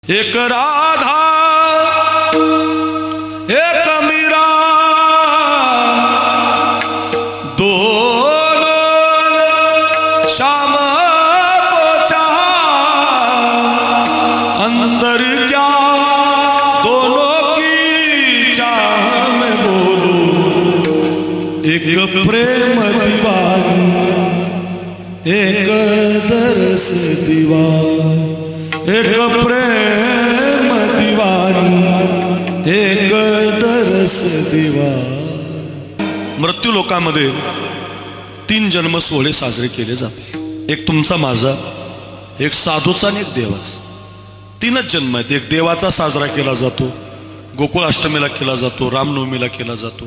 एक राधा एक मीरा दोनों श्याम को चाहा अंदर क्या दोनों की चाह में बोलूं एक प्रेम दीवानी एक दरस दीवानी एक प्रेम दीवानी एक दरस दीवानी। मृत्यू लोकांमध्ये 3 जन्म सोहळे साजरे केले जातात, एक तुमचा माझा, एक साधूचा आणि एक देवाचा। 3च जन्म आहेत। एक देवाचा साजरा केला जातो, गोकुळाष्टमीला केला जातो, रामनवमीला केला जातो।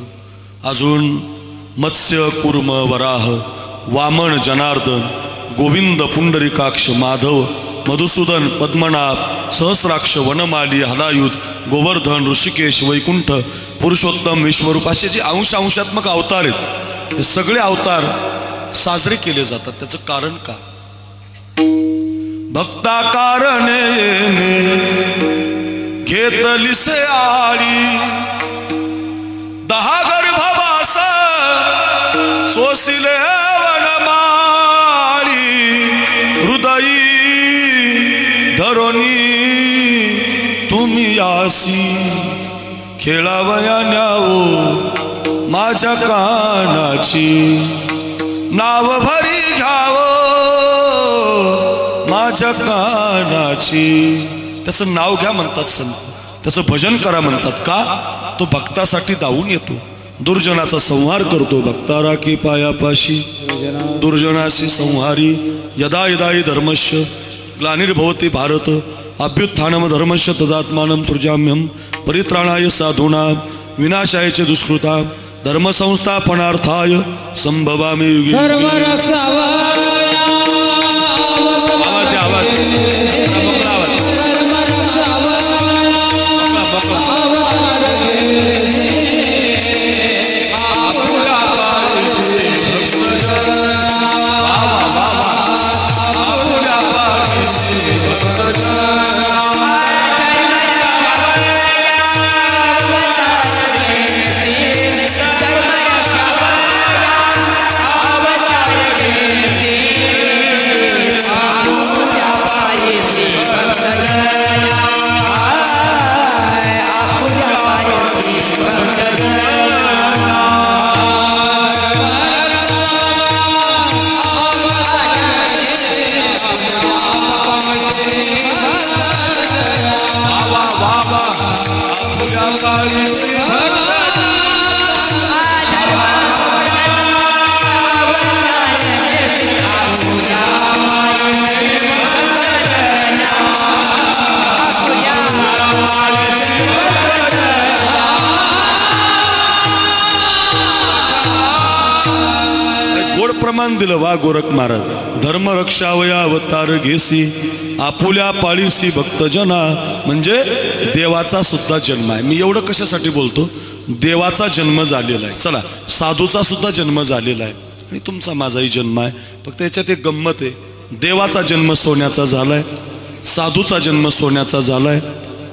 अजून मत्स्य कूर्म वराह वामन जनार्दन गोविंद पुंडरीकाक्ष माधव मधुसूदन पद्मनाभ सहस्राक्ष वनमाली हलायुध गोवर्धन ऋषिकेश वैकुंठ पुरुषोत्तम विश्वरूप असे जे अंशात्मक अवतार आहेत, हे सगळे अवतार साजरे केले जातात। त्याचं कारण का? भक्ता कारणे घेतलीसे आळी 10 गर्भवास सोसिले वनमाळी हृदयी धरोनी तुम्ही आसी खेळावया न्यावो माझ्या कानाची नाव भरी घ्यावो माझ्या कानाची। त्याचं नाव घ्या म्हणतात संत, त्याचं भजन करा म्हणतात। का? तो भक्तासाठी धावून येतो, दुर्जनाचा संहार करतो। भक्ता राखी पायापाशी दुर्जनाशी संहारी यदा यदा हि धर्मस्य ग्लानिर्भवति भारत अभ्युत्थानम धर्मस्य तदात्मानं सृजाम्यहं परित्राणाय साधूनां विनाशाय च दुष्कृतां धर्मसंस्थापनार्थाय संभवामि युगे प्रमाण दिलं वा गोरख महाराज। धर्म रक्षावया अवतार घेसी आपुल्या पाळीसी भक्तजना, म्हणजे देवाचा सुद्धा जन्म आहे। मी एवढं कशासाठी बोलतो? देवाचा जन्म झालेला आहे, चला साधूचा सुद्धा जन्म झालेला आहे आणि तुमचा माझाही जन्म आहे। फक्त याच्यात एक गंमत आहे, देवाचा जन्म सोन्याचा झालाय, साधूचा जन्म सोन्याचा झालाय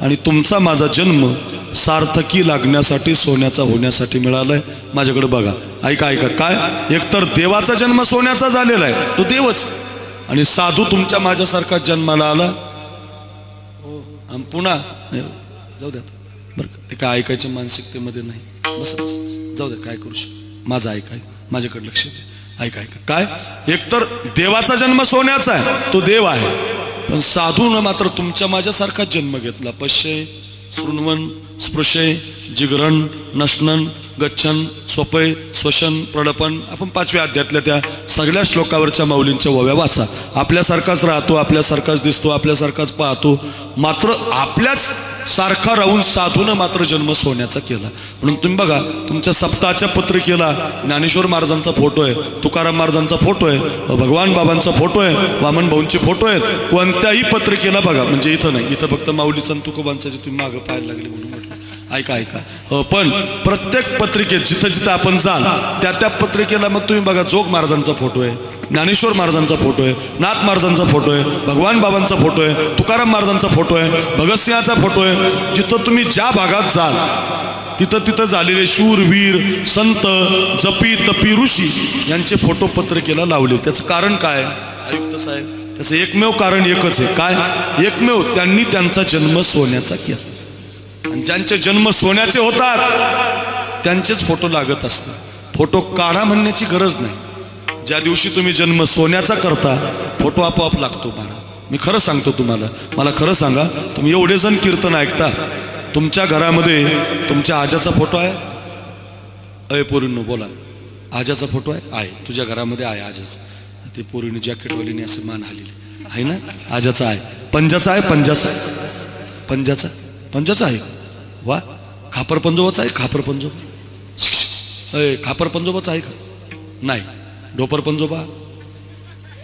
आणि तुमचा माझा जन्म सार्थकी लागण्यासाठी सोन्याचा होण्यासाठी मिळालाय। माझ्याकडे बघा, ऐका ऐका, काय? एकतर देवाचा जन्म सोन्याचा झालेला आहे, तो देवच, आणि साधू तुमच्या माझ्यासारखा जन्माला आला। पुन्हा जाऊ द्या बरं, ते काय ऐकायच्या मानसिकतेमध्ये नाही, बस जाऊ द्या, काय करू शकतो, माझं ऐकाय, माझ्याकडे लक्ष द्या, ऐका ऐका, काय? एकतर देवाचा जन्म सोन्याचा आहे, तो देव आहे, पण साधून मात्र तुमच्या माझ्यासारखा जन्म घेतला। पश्ये शृण्वन स्पृशे जिगरण नष्णन गच्छन स्वपय स्वशन प्रडपन, आपण 5व्या अध्यायातल्या त्या सगळ्या श्लोकावरच्या माऊलींच्या ओव्या वाचा। आपल्यासारखाच राहतो, आपल्यासारखाच दिसतो, आपल्यासारखाच पाहतो, मात्र आपल्याच सारखा राहून साधून मात्र जन्म सोन्याचा केला। म्हणून तुम्ही बघा, तुमच्या सप्ताहाच्या पत्रिकेला ज्ञानेश्वर महाराजांचा फोटो आहे, तुकाराम महाराजांचा फोटो आहे, भगवान बाबांचा फोटो आहे, वामन भाऊंचे फोटो आहेत, कोणत्याही पत्रिकेला बघा, म्हणजे इथं नाही, इथं फक्त माऊली संत तुकोबांचा जे तुम्ही मागं पाहायला लागले म्हणून म्हटलं, ऐका ऐका, पण प्रत्येक पत्रिकेत जिथं जिथं आपण जाल त्या त्या पत्रिकेला मग तुम्ही बघा जोग महाराजांचा फोटो आहे, ज्ञानेश्वर महाराजांचा फोटो आहे, नाथ महाराजांचा फोटो आहे, भगवान बाबांचा फोटो आहे, तुकाराम महाराजांचा फोटो आहे, भगतसिंहाचा फोटो आहे. जिथं तुम्ही ज्या भागात जाल तिथं तिथं झालेले शूरवीर संत जपी तपी ऋषी यांचे फोटो पत्रिकेला लावले. त्याचं कारण काय आयुक्त साहेब? त्याचं एकमेव कारण एकच आहे. काय एकमेव? त्यांनी त्यांचा जन्म सोन्याचा केला आणि ज्यांचे जन्म सोन्याचे होतात त्यांचेच फोटो लागत असतात. फोटो काढा म्हणण्याची गरज नाही. ज्या दिवशी तुम्ही जन्म सोन्याचा करता फोटो आपोआप लागतो. मी खरं सांगतो तुम्हाला, मला खरं सांगा, तुम्ही एवढे जण कीर्तन ऐकता, तुमच्या घरामध्ये तुमच्या आजाचा फोटो आहे? अय पोरींनो बोला, आजाचा फोटो आहे? आहे. तुझ्या घरामध्ये आहे आजाचा? ते पोरीने जॅकेटवालीने असं मान हल्ली आहे ना, आजाचा आहे. पंजाचा आहे? पंजाचा पंजाचा पंजाचा आहे. वा. खापर पंजोबाचा आहे? खापर पंजोबा? खापर पंजोबाचा आहे का? नाही. डोपर पंजोबा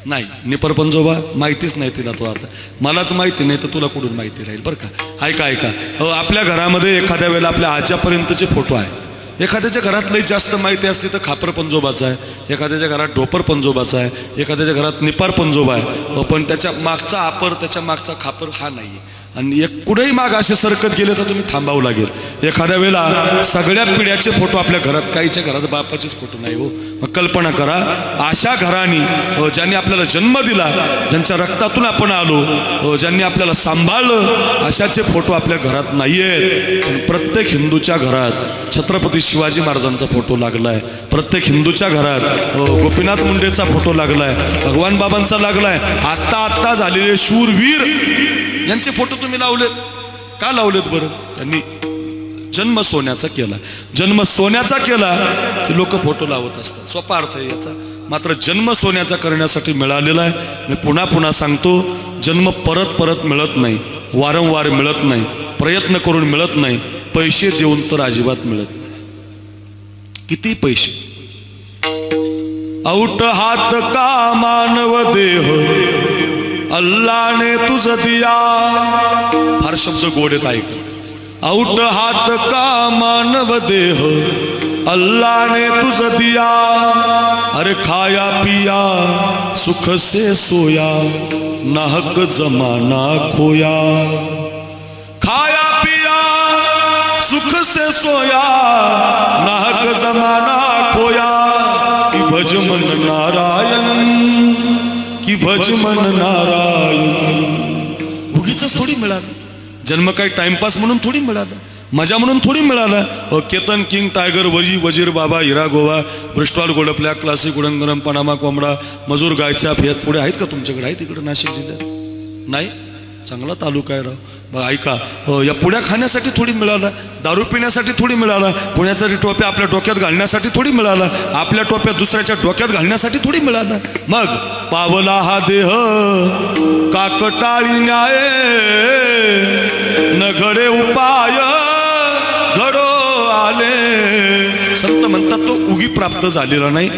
नाही. निपर पंजोबा माहितीच नाही तिला. तो आता मलाच माहिती नाही तर तुला कुठून माहिती राहील बरं का. ऐका ऐका, आपल्या घरामध्ये एखाद्या वेळेला आपल्या आजच्यापर्यंतचे फोटो आहे. एखाद्याच्या घरात लई जास्त माहिती असते तर खापर पंजोबाचा आहे, एखाद्याच्या घरात डोपर पंजोबाचा आहे, एखाद्याच्या घरात निपार पंजोबा आहे, पण त्याच्या मागचा आपर, त्याच्या मागचा खापर हा नाही आहे. आणि एक कुठेही माग असे सरकत गेले तर तुम्ही थांबावं लागेल. एखाद्या वेळेला सगळ्या पिढ्याचे फोटो आपल्या घरात, काहीच्या घरात बापाचेच फोटो नाही हो. मग कल्पना करा, अशा घरांनी ज्यांनी आपल्याला जन्म दिला, ज्यांच्या रक्तातून आपण आलो, ज्यांनी आपल्याला सांभाळलं, अशाचे फोटो आपल्या घरात नाहीयेत. पण प्रत्येक हिंदूच्या घरात छत्रपती शिवाजी महाराजांचा फोटो लागलाय. प्रत्येक हिंदूच्या घरात गोपीनाथ मुंडेचा फोटो लागलाय, भगवान बाबांचा लागलाय. आत्ता झालेले शूरवीर यांचे फोटो तुम्ही लावलेत का? लावलेत बरं? त्यांनी जन्म सोन्याचा केला. जन्म सोन्याचा केला की लोक फोटो लावत असतात. सोपा अर्थ आहे याचा. मात्र जन्म सोन्याचा करण्यासाठी मिळालेला आहे. मी पुन्हा पुन्हा सांगतो, जन्म परत परत मिळत नाही, वारंवार मिळत नाही, प्रयत्न करून मिळत नाही, पैसे देऊन तर अजिबात मिळत नाही. किती पैसे? औट हात का मानव देह अल्लाह ने तुझ दिया. फार शब्द गोड आहेत, ऐक. औट हात का मानव देह अल्लाह ने तुझ दिया. अरे खाया पिया सुख से सोया, नाहक जमाना खोया. खाया पिया सुख से सोया, नाहक जमाना खोया. कि भज मन नारायण, की भज मन नारायण. उगीच थोडी मिळालं जन्म, काही टाइमपास म्हणून थोडी मिळालं, मजा म्हणून थोडी मिळालं. केतन किंग, टायगर वजीर बाबा, हिरा गोवा, ब्रिस्टॉल गोडपल्या, क्लासिक उडंगरम, पनामा कोंबडा, मजूर गायच्या फेत पुढे आहेत का तुमच्याकडे? आहेत इकडे नाशिक जिल्ह्यात? नाही. चांगला तालुका आहे राव. बघा ऐका, या पुड्या खाण्यासाठी थोडी मिळाला, दारू पिण्यासाठी थोडी मिळाला, पुण्याचा टोप्या आपल्या डोक्यात घालण्यासाठी थोडी मिळाला, आपल्या टोप्या दुसऱ्याच्या डोक्यात घालण्यासाठी थोडी मिळाला. मग पावला हा देह काकटाळी न्याय, न घडे उपाय घडो आले. संत म्हणतात तो उगी प्राप्त झालेला नाही.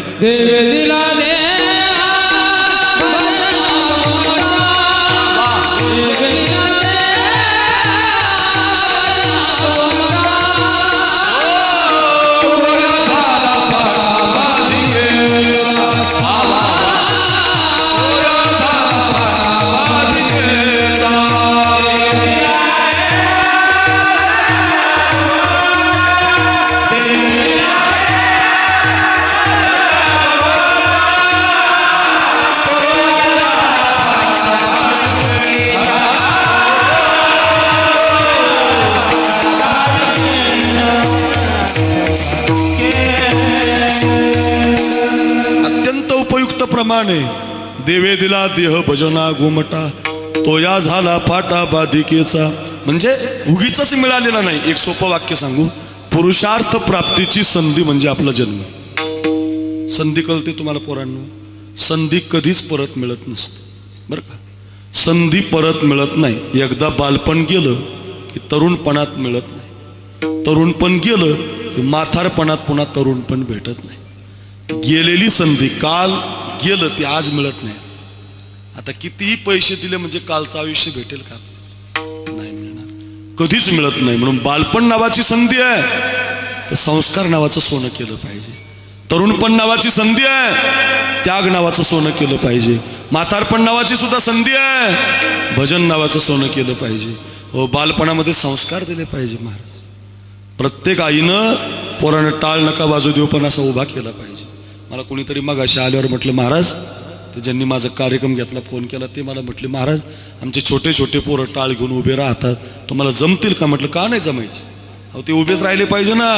प्रमाणे देवे दिला देह भजना गोमटा, तो या झाला फाटा बाधिकेचा. म्हणजे उगीच मिळालेला नाही. एक सोपं वाक्य सांगू, पुरुषार्थ प्राप्तीची संधी म्हणजे आपला जन्म. संधी कळते तुम्हाला पोरांनो? संधी कधीच परत मिळत नसते बरं का. संधी परत मिळत नाही. एकदा बालपण गेलं की तरुणपणात मिळत नाही, तरुणपण गेलं की म्हातारपणात पुन्हा तरुणपण भेटत नाही. गेलेली संधी, काल गेलं ते आज मिळत नाही. आता कितीही पैसे दिले म्हणजे कालचं आयुष्य भेटेल का? नाही मिळणार, कधीच मिळत नाही. म्हणून बालपण नावाची संधी आहे तर संस्कार नावाचं सोनं केलं पाहिजे. तरुणपण नावाची संधी आहे त्याग नावाचं सोनं केलं पाहिजे. म्हातारपण नावाची सुद्धा संधी आहे, भजन नावाचं सोनं केलं पाहिजे. हो, बालपणामध्ये संस्कार दिले पाहिजे. महाराज प्रत्येक आईनं पोरानं टाळ नका बाजू देऊ पण असा उभा केला पाहिजे. मला कोणीतरी मग अशा आल्यावर म्हटलं, महाराज ते ज्यांनी माझा कार्यक्रम घेतला फोन केला ते मला म्हटले, महाराज आमचे छोटे छोटे पोरं टाळ घेऊन उभे राहतात, तुम्हाला जमतील का? म्हटलं का नाही जमायचे? अहो ते उभेच राहिले पाहिजे ना.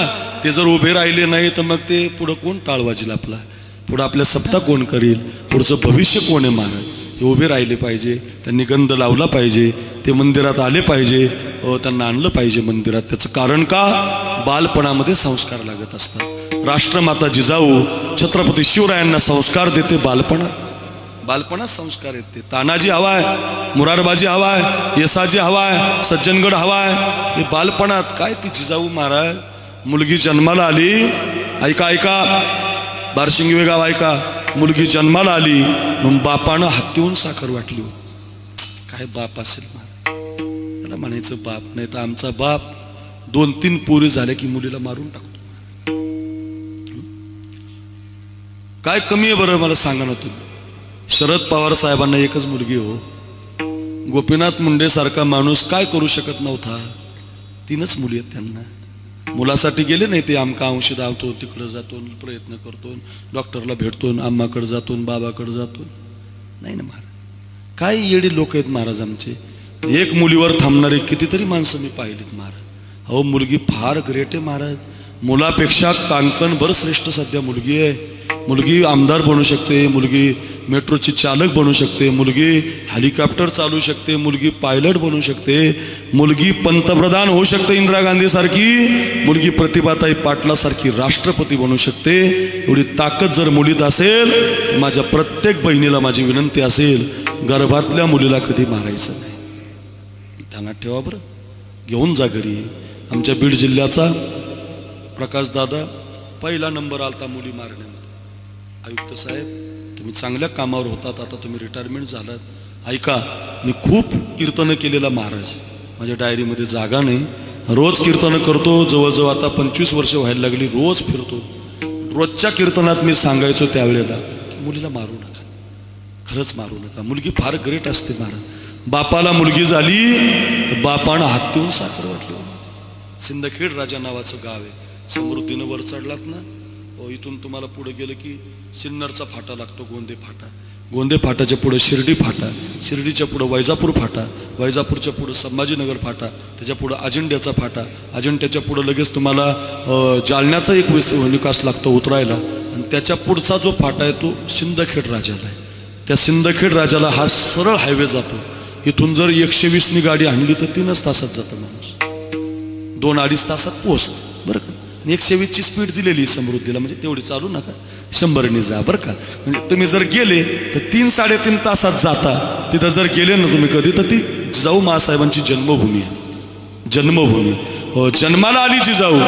ते जर उभे राहिले नाही तर मग ते पुढं कोण टाळ वाजेल आपला, पुढं आपल्या सप्ताह कोण करील, पुढचं भविष्य कोण आहे? महाराज हे उभे राहिले पाहिजे, त्यांनी गंध लावला पाहिजे, ते मंदिरात आले पाहिजे, त्यांना आणलं पाहिजे मंदिरात. त्याचं कारण का? बालपणामध्ये संस्कार लागत असतात. राष्ट्रमाता जिजाऊ छत्रपती शिवरायांना संस्कार देते बालपणात. बालपणात संस्कार येते. तानाजी हवाय, मुरारबाजी हवाय, येसाजी हवाय, सज्जनगड हवाय, हे बालपणात. काय ती जिजाऊ महाराज मुलगी जन्माला आली, ऐका ऐका बारशिंगी गाव ऐका, मुलगी जन्माला आली मग बापानं हत्तीहून साखर वाटली. काय बाप असेल महाराज, त्याला म्हणायचं बाप. नाही तर आमचा बाप 2-3 पोरी झाल्या की मुलीला मारून टाकतो. काय कमी आहे बरं मला सांगा ना तुम्ही. शरद पवार साहेबांना एकच मुलगी हो. गोपीनाथ मुंडे सारखा माणूस काय करू शकत नव्हता. 3च मुली आहेत त्यांना. मुलासाठी गेले नाही ते, आमका अंशी धावतो, तिकडं जातो, प्रयत्न करतो, डॉक्टरला भेटतो, आम्माकडे जातो, बाबाकडे जातो. नाही ना महाराज, काय येडी लोक आहेत महाराज आमचे. एक मुलीवर थांबणारे कितीतरी माणसं मी पाहिलीत महाराज. अहो मुलगी फार ग्रेट आहे महाराज. मुलापेक्षा कांकणभर श्रेष्ठ सध्या मुलगी आहे. मुलगी आमदार बनू शकते, मुलगी मेट्रोची चालक बनू शकते, मुलगी हेलिकॉप्टर चालू शकते, मुलगी पायलट बनू शकते, मुलगी पंतप्रधान होऊ शकते इंदिरा गांधी सारखी, मुलगी प्रतिभाताई पाटला सारखी राष्ट्रपती बनू शकते. एवढी ताकद जर मुलीत असेल, माझ्या प्रत्येक बहिणीला माझी विनंती असेल, गर्भातल्या मुलीला कधी मारायचं नाही. त्यांना ठेवा बरं, घेऊन जा घरी. आमच्या बीड जिल्ह्याचा प्रकाश दादा पहिला नंबर आलता मुली मारण्यामध्ये. आयुक्त साहेब तुम्ही चांगल्या कामावर होतात, आता तुम्ही रिटायरमेंट झालात. ऐका, मी खूप कीर्तनं केलेला महाराज, माझ्या डायरीमध्ये जागा नाही. रोज कीर्तनं करतो, जवळजवळ आता 25 वर्ष व्हायला लागली, रोज फिरतो. रोजच्या कीर्तनात मी सांगायचो त्यावेळेला की मुलीला मारू नका, खरंच मारू नका. मुलगी फार ग्रेट असते महाराज. बापाला मुलगी झाली तर बापानं हात देऊन साखर वाटली. सिंदखेड राजा नावाचं गाव आहे. समृद्धीनं वर चढलात ना, इथून तुम्हाला पुढे गेलं की सिन्नरचा फाटा लागतो, गोंदे फाटा. गोंदे फाटाच्या पुढे शिर्डी फाटा, शिर्डीच्या पुढे वैजापूर फाटा, वैजापूरच्या पुढे संभाजीनगर फाटा, त्याच्या पुढे अजिंठ्याचा फाटा, अजिंठ्याच्या पुढे लगेच तुम्हाला जालन्याचा एक विकास लागतो उतरायला. आणि त्याच्या पुढचा जो फाटा आहे तो सिंदखेड राजाला आहे. त्या सिंदखेड राजाला हा सरळ हायवे जातो. इथून जर 120नी गाडी आणली तर 3च तासात जातं माणूस, 2-2.5 तासात पोहोचतं बरं का. 120ची स्पीड दिलेली समृद्धीला, म्हणजे तेवढी चालू नका, 100नी जा बरं का. म्हणजे तुम्ही जर गेले तर 3-3.5 तासात जाता. तिथं जर गेले ना तुम्ही कधी, तर ती जिजाऊ मासाहेबांची जन्मभूमी आहे. जन्मभूमी जन्माला आली जिजाऊ.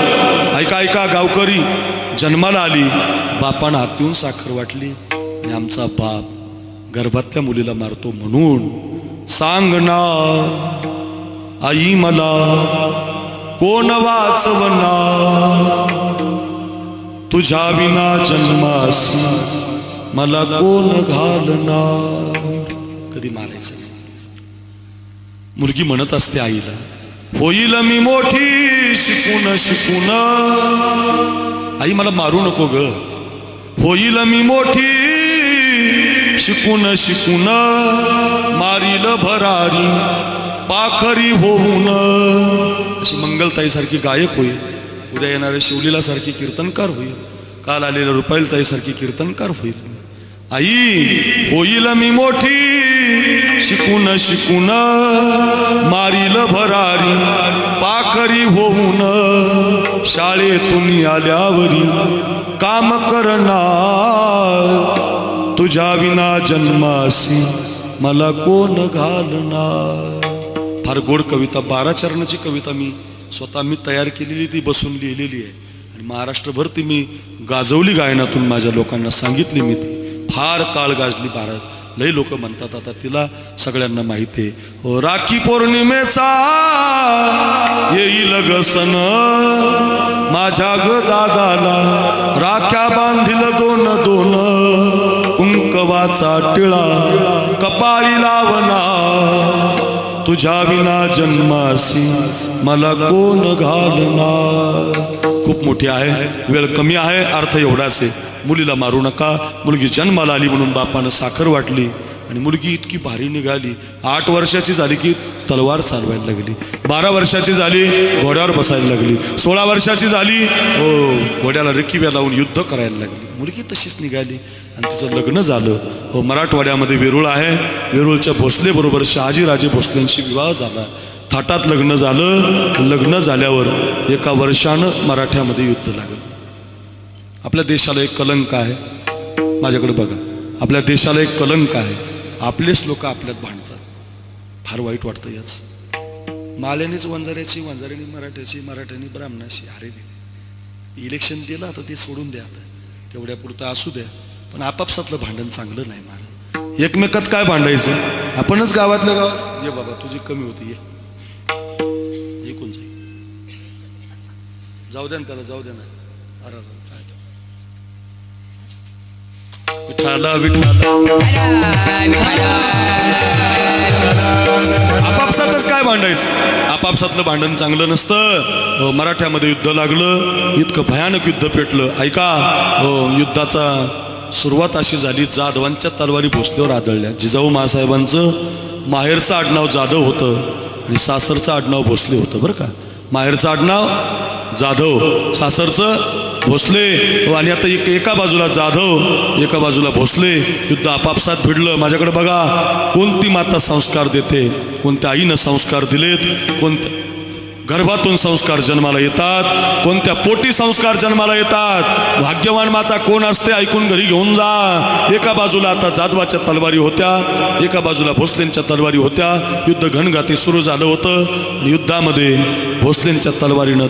ऐका ऐका गावकरी, जन्माला आली, बापानं हात देऊन साखर वाटली. आणि आमचा बाप गर्भातल्या मुलीला मारतो. म्हणून सांग ना आई मला कोण वाचवना, तुझ्या विना जन्मास मला कोण घालणार. कधी मारायचं. मुलगी म्हणत असते आईला, होईल मी मोठी शिकून शिकून, आई मला मारू नको ग. होईल मी मोठी शिकून शिकून, मारील भरारी पाखरी होऊन. अशी मंगलताई सारखी गायक होईल, उद्या येणाऱ्या शिवलीला सारखी कीर्तनकार होईल, काल आलेल्या रुपाईलताई सारखी कीर्तनकार होईल. आई होईल मी मोठी शिकून शिकून, मारील भरारी पाखरी होऊन, शाळेतून आल्यावरी काम करणार, तुझ्या विना जन्मासी मला कोण घालणार. फार गोड कविता, 12 चरणाची कविता मी स्वतः तयार केलेली, ती बसून लिहिलेली आहे. आणि महाराष्ट्रभर ती मी गाजवली गायनातून, माझ्या लोकांना सांगितली मी. ती फार काळ गाजली. 12 लई लोक म्हणतात, आता तिला सगळ्यांना माहिती आहे. हो राखी पौर्णिमेचा येईल ग सण, माझ्या ग दादाला राख्या बांधील 2-2, कवाचा टिळा कपाळी लावना, तुझ्या विना जन्मासी मला कोण घालणार. खूप मोठी आहे, वेळ कमी आहे, अर्थ एवढाच आहे. मुलीला मारू नका. मुलगी जन्माला आली म्हणून बापानं साखर वाटली आणि मुलगी इतकी भारी निघाली. 8 वर्षाची झाली की तलवार चालवायला लागली. 12 वर्षाची झाली घोड्यावर बसायला लागली. 16 वर्षाची झाली घोड्याला रेखीव्या लावून युद्ध करायला लागली. मुलगी तशीच निघाली आणि तिचं लग्न झालं. मराठवाड्यामध्ये वेरूळ आहे. वेरूळच्या भोसले बरोबर शहाजीराजे भोसलेंशी विवाह झाला. थाटात लग्न झालं. लग्न झाल्यावर 1 वर्षानं मराठ्यामध्ये युद्ध लागलं. आपल्या देशाला एक कलंक आहे. माझ्याकडे बघा, आपल्या देशाला एक कलंक आहे. आपलेच लोक आपल्यात भांडतात. फार वाईट वाटतं याच. माल्यानेच वंजाऱ्याची, वंजाऱ्याने मराठ्याची, मराठ्याने ब्राह्मणाशी. अरे इलेक्शन दिलं आता ते सोडून द्या, आता तेवढ्या पुरतं असू द्या. पण आपापसातलं भांडण चांगलं नाही. मला एकमेकात काय भांडायचं? आपणच गावातल्या गावात ये बाबा तुझी कमी होती, ये कोण जाईल, जाऊ द्या ना त्याला, जाऊ द्या ना. अरे विठाला विठाला आपापसातच काय भांडायचं? आपापसातलं भांडण चांगलं नसतं. मराठ्यामध्ये युद्ध लागलं. इतकं भयानक युद्ध पेटलं. ऐका, युद्धाचा सुरुवात अशी झाली, जाधवांच्या तलवारी भोसलेवर आदळल्या. जिजाऊ महासाहेबांचं माहेरचं आडनाव जाधव होतं आणि सासरचं आडनाव भोसले होतं. बरं का, माहेरचं आडनाव जाधव, सासरचं भोसले. आणि आता एका बाजूला जाधव, एका बाजूला भोसले. युद्ध आपापसात भिडलं. माझ्याकडे बघा, कोणती माता संस्कार देते, कोणत्या आईनं संस्कार दिलेत, कोणत्या गर्भातून संस्कार जन्माला येतात, कोणत्या पोटी संस्कार जन्माला येतात. भाग्यवान माता कोण असते ऐकून घरी घेऊन जा. एका बाजूला आता जाधवाच्या तलवारी होत्या, एका बाजूला भोसलेंच्या तलवारी होत्या. युद्ध घनघाती सुरू झालं होतं. युद्धामध्ये भोसलेंच्या तलवारीनं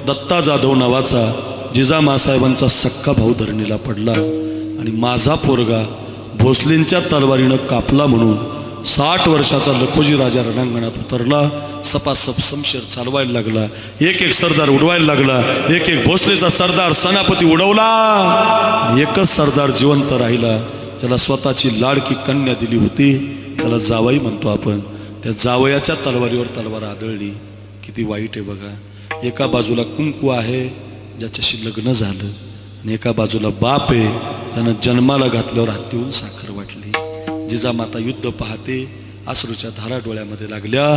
दत्ता जाधव नावाचा जिजा मासाहेबांचा सक्का भाऊ धरणीला पडला आणि माझा पोरगा भोसलेंच्या तलवारीनं कापला म्हणून 60 वर्षाचा लखोजी राजा रणांगणात उतरला. सपासप शमशेर चालवायला लागला. एक एक सरदार उडवायला लागला. एक एक भोसलेचा सरदार सेनापती उडवला. एकच सरदार जिवंत राहिला, त्याला स्वतःची लाडकी कन्या दिली होती, त्याला जावई म्हणतो आपण. त्या जावयाच्या तलवारीवर तलवार आदळली. किती वाईट आहे बघा. एका बाजूला कुंकू आहे ज्याच्याशी लग्न झालं आणि एका बाजूला बाप आहे ज्यानं जन्माला घातल्यावर हत्तीहून साखर वाटली. जिजामाता युद्ध पाहते, अश्रूच्या धारा डोळ्यामध्ये लागल्या.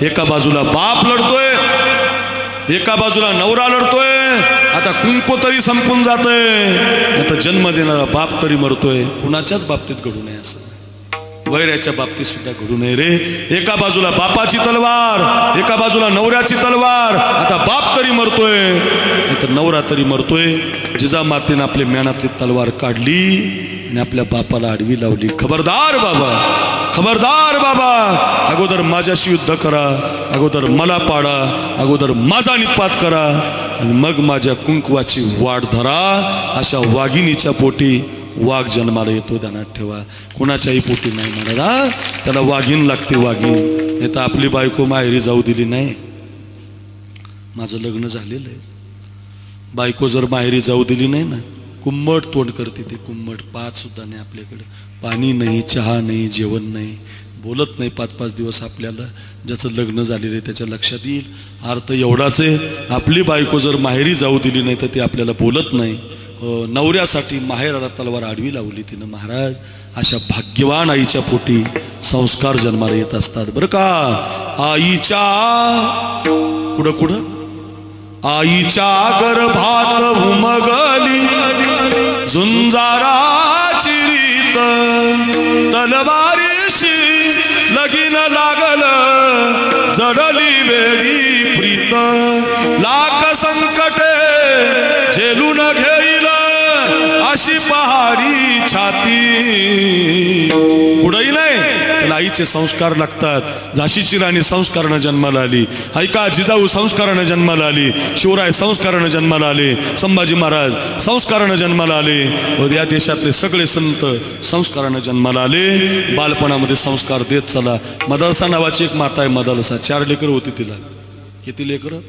एका बाजूला बाप लढतोय, एका बाजूला नवरा लढतोय. आता कुंकू तरी संपून जातोय, आता जन्म देणारा बाप तरी मरतोय. कुणाच्याच बाबतीत घडू नये असं, वैऱ्याच्या बाबतीत सुद्धा घडू नये रे. एका बाजूला बापाची तलवार, एका बाजूला नवऱ्याची तलवार. आता बाप तरी मरतोय, तर नवरा तरी मरतोय. जिजामातेनं आपल्या म्यानातली तलवार काढली आणि आपल्या बापाला आडवी लावली. खबरदार बाबा, खबरदार बाबा, अगोदर माझ्याशी युद्ध करा, अगोदर मला पाडा, अगोदर माझा निपात करा आणि मग माझ्या कुंकवाची वाट धरा. अशा वाघिणीच्या पोटी वाघ जन्माला येतो, ध्यानात ठेवा. कुणाच्याही पोटी नाही म्हणाला, त्याला वाघीण लागते, वाघीण. नाही तर आपली बायको माहेरी जाऊ दिली नाही. माझं लग्न झालेलं आहे, बायको जर माहेरी जाऊ दिली नाही ना, कुंमट तोंड करते ती. कुंमट पाच सुद्धा नाही आपल्याकडे, पाणी नाही, चहा नाही, जेवण नाही, बोलत नाही 5-5 दिवस. आपल्याला ज्याचं लग्न झालेलं आहे त्याच्या लक्षात येईल. अर्थ एवढाच आहे, आपली बायको जर माहेरी जाऊ दिली नाही तर ती आपल्याला बोलत नाही. नवऱ्यासाठी माहेराला तलवार आडवी लावली तिनं महाराज. अशा भाग्यवान आईच्या पोटी संस्कार जन्माला येत असतात बरं का. आईच्या कुठं कुठं आईच्या गर्भात उमगली झुंजाराची रीत, तलवारीशी लगीन लागलं, जडली वेळी प्रीत. लाख संकटे झेलून घेईल अशी पहाडी छाती. पुढेही नाही, त्याला आईचे संस्कार लागतात. झाशीची राणी संस्कारानं जन्माला आली. ऐका, जिजाऊ संस्कारानं जन्माला आली, शिवराय संस्कारानं जन्माला आले, संभाजी महाराज संस्कारानं जन्माला आले, या देशातले सगळे संत संस्कारानं जन्माला आले. बालपणामध्ये संस्कार देत चला. मदलसा नावाची एक माता आहे, मदलसा. 4 लेकरं होती तिला. किती लेकरं?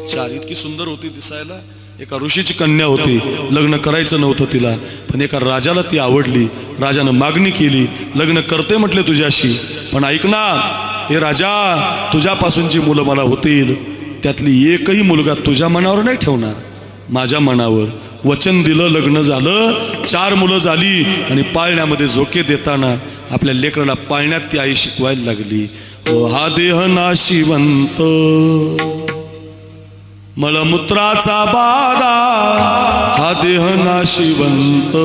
4. इतकी सुंदर होती दिसायला. एका ऋषीची कन्या होती, लग्न करायचं नव्हतं तिला, पण एका राजाला ती आवडली. राजानं मागणी केली, लग्न करते म्हटले तुझ्याशी, पण ऐक ना हे राजा, तुझ्यापासूनची मुलं मला होतील, त्यातली एकही मुलगा तुझ्या मनावर नाही ठेवणार, माझ्या मनावर. वचन दिलं, लग्न झालं, 4 मुलं झाली. आणि पाळण्यामध्ये झोके देताना आपल्या लेकराला पाळण्यात ती आई शिकवायला लागली, हा देह नाशिवंत, मलमूत्राचा बाधा, हा देह नाशिवंत,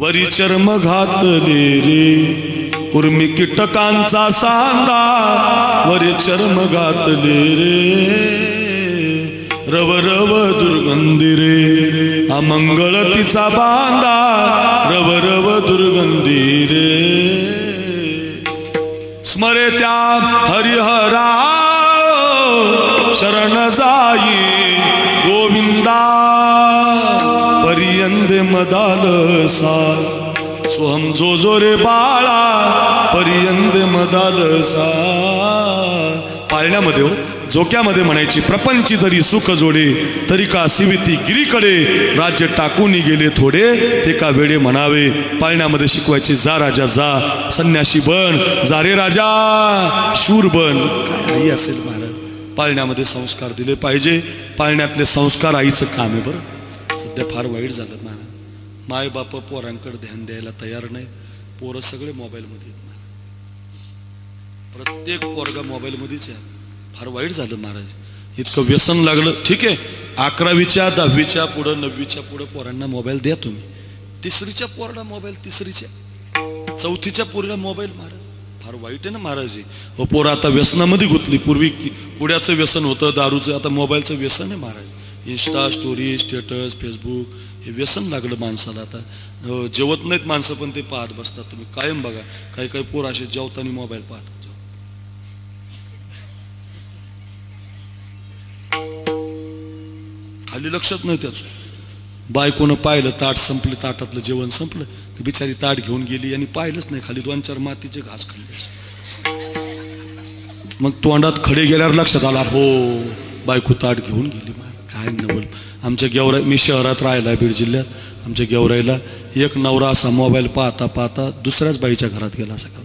वरी चर्म घातले रे, कुर्मी कीटकांचा सांगा, वरी चर्म घातले रे, रव रव दुर्गंधी रे, अमंगळ तिचा बांधा, रव रव दुर्गंधी रे, स्मरे त्या हरिहरा शरण जाई, गोविंदा पर्यंदे मदालसा, सोहम जो जो रे बाळा, पर्यंदे मदालसा. पाळण्यामध्ये झोक्यामध्ये म्हणायची, प्रपंची जरी सुख जोडे, तरी का सिविती गिरीकडे, राज्य टाकून गेले थोडे, ते का वेडे म्हणावे. पाळण्यामध्ये शिकवायचे, जा राजा जा, संन्याशी बन, जा रे राजा शूर बन. काही असेल महाराज, पाळण्यामध्ये संस्कार दिले पाहिजे. पाळण्यातले संस्कार आईचं काम आहे. बरं सध्या फार वाईट झालं महाराज, माय बाप पोरांकडे ध्यान द्यायला तयार नाही, पोरं सगळे मोबाईलमध्ये, प्रत्येक पोरगा मोबाईलमध्येच आहे. फार वाईट झालं महाराज, इतकं व्यसन लागलं. ठीक आहे, 11वीच्या 10वीच्या पुढं 9वीच्या पुढं पोरांना मोबाईल द्या तुम्ही, 3रीच्या पोरांना मोबाईल, 3रीच्या 4थीच्या पोरीला मोबाईल. महाराज फार वाईट आहे ना महाराज. हो पोरं आता व्यसनामध्ये गुंतली. पूर्वी पुण्याचं व्यसन होतं दारूचं, आता मोबाईलचं व्यसन आहे Maharaj. Insta story, status, Facebook, हे व्यसन लागलं माणसाला. आता जेवत नाहीत माणसं, पण ते पाहत बसतात. तुम्ही कायम बघा, काही काही पोरं असे जेवताना मोबाईल पाहतात. खाली लक्षात नाही त्याचं. बायकोनं पाहिलं, ताट संपले, ताटातलं जेवण संपलं, ती बिचारी ताट घेऊन गेली आणि पाहिलंच नाही, खाली 2-4 मातीचे घास खाल्ले. मग तोंडात खडे गेल्यावर लक्षात आला, हो बायको ताट घेऊन गेली. काय नवल. आमच्या गेवराई, मी शहरात राहिला बीड जिल्ह्यात, आमच्या गेवराईला एक नवरा असा मोबाईल पाहता पाहता दुसऱ्याच बाईच्या घरात गेला. सकाळ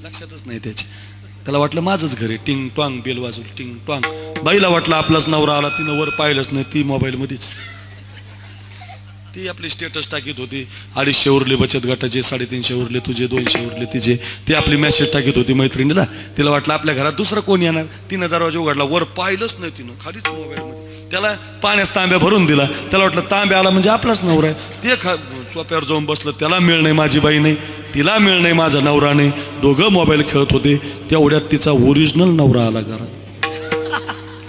लक्षातच नाही त्याचे, त्याला वाटलं माझंच घर आहे. टिंग टॉंग बेल वाजवली, टिंग टॉंग. बाईला वाटलं आपलाच नवरा आला, तिनं वर पाहिलंच नाही, ती मोबाईल मध्येच. ती आपली स्टेटस टाकीत होती, 250 उरले बचत गटाचे, 350 उरले तुझे, 200 उरले तिचे. ती आपली मेसेज टाकीत होती मैत्रिणीला. तिला वाटलं आपल्या घरात दुसरं कोण येणार. तिनं दरवाजा उघडला, वर पाहिलंच नाही तिनं, खालीच मोबाईल मध्ये. त्याला पाण्यास तांब्या भरून दिला. त्याला वाटलं तांब्या आला म्हणजे आपलाच नवरा आहे. ते सोप्यावर जाऊन बसलं. त्याला मिळ नाही माझी बाई नाही, तिला मिळ नाही माझा नवरा नाही. दोघं मोबाईल खेळत होते. तेवढ्यात तिचा ओरिजिनल नवरा आला घरात.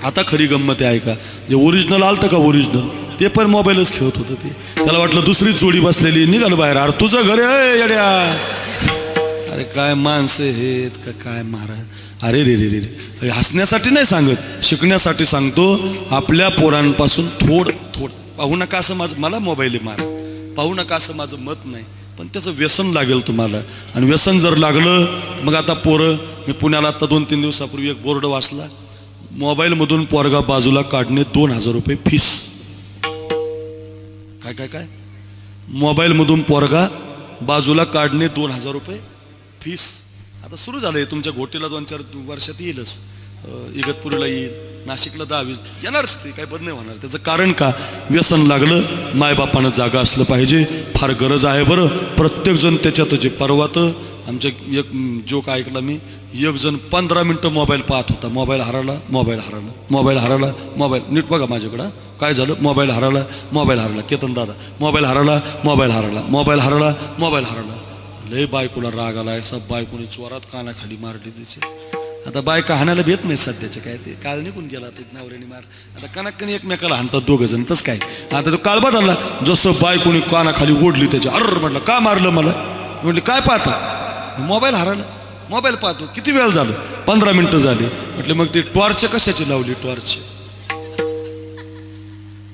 आता खरी गंमत आहे का, जे ओरिजिनल आलतं का ओरिजिनल, ते पण मोबाईलच खेळत होतं. ते त्याला वाटलं दुसरीच जोडी बसलेली, निघाल बाहेर. अरे तुझं घर आहे येड्या. अरे काय माणसं हे का काय महाराज. अरे रे रे रे रे, हसण्यासाठी नाही सांगत, शिकण्यासाठी सांगतो. आपल्या पोरांपासून थोड पाहू नका असं माझं, मला मोबाईल आहे मारा, पाहू नका असं माझं मत नाही, पण त्याचं व्यसन लागेल तुम्हाला. आणि व्यसन जर लागलं मग आता पोरं, मी पुण्याला आता 2-3 दिवसापूर्वी एक बोर्ड वाचला, मोबाईलमधून पोरगा बाजूला काढणे 2000 रुपये फीस. काय काय काय, मोबाईलमधून पोरगा बाजूला काढणे 2000 रुपये फीस. आता सुरू झालंय. तुमच्या घोटीला 2-4 वर्षात येईलच, इगतपुरीला येईल, नाशिकला 10-20 येणारच. ते काही बंद नाही होणार. त्याचं कारण का, व्यसन लागलं. मायबापानं जागा असलं पाहिजे, फार गरज आहे. बरं प्रत्येकजण त्याच्यात जे परवातं आमच्या एक जोक ऐकला मी, एक जण 15 मिनिटं मोबाईल पाहत होता. मोबाईल हरवला, मोबाईल हरवला, मोबाईल हरवला, मोबाईल. नीट बघा माझ्याकडं काय झालं. मोबाईल हरवला, मोबाईल हरवला. केतन दादा, मोबाईल हरवला, मोबाईल हरवला, मोबाईल हरवला, मोबाईल हरवला. लय बायकोला राग आला. सब बायकोने चोरात कानाखाली मारली तिचे. आता बायका हाणायला भेट नाही सध्याचे. काय ते काळ निघून गेला, ते नवऱ्याने मार. आता कनाकनी एकमेकाला हाणतात 2 जण. तसं काय आता तो काळ बदलला. जसं बायकोने कानाखाली ओढली त्याच्या, अर म्हटलं का मारलं मला. म्हटलं काय पाहता. मोबाईल हरवला, मोबाईल पाहतो. किती वेळ झालं. 15 मिनिटं झाली. म्हटलं मग ते टॉर्च कशाची लावली. टॉर्च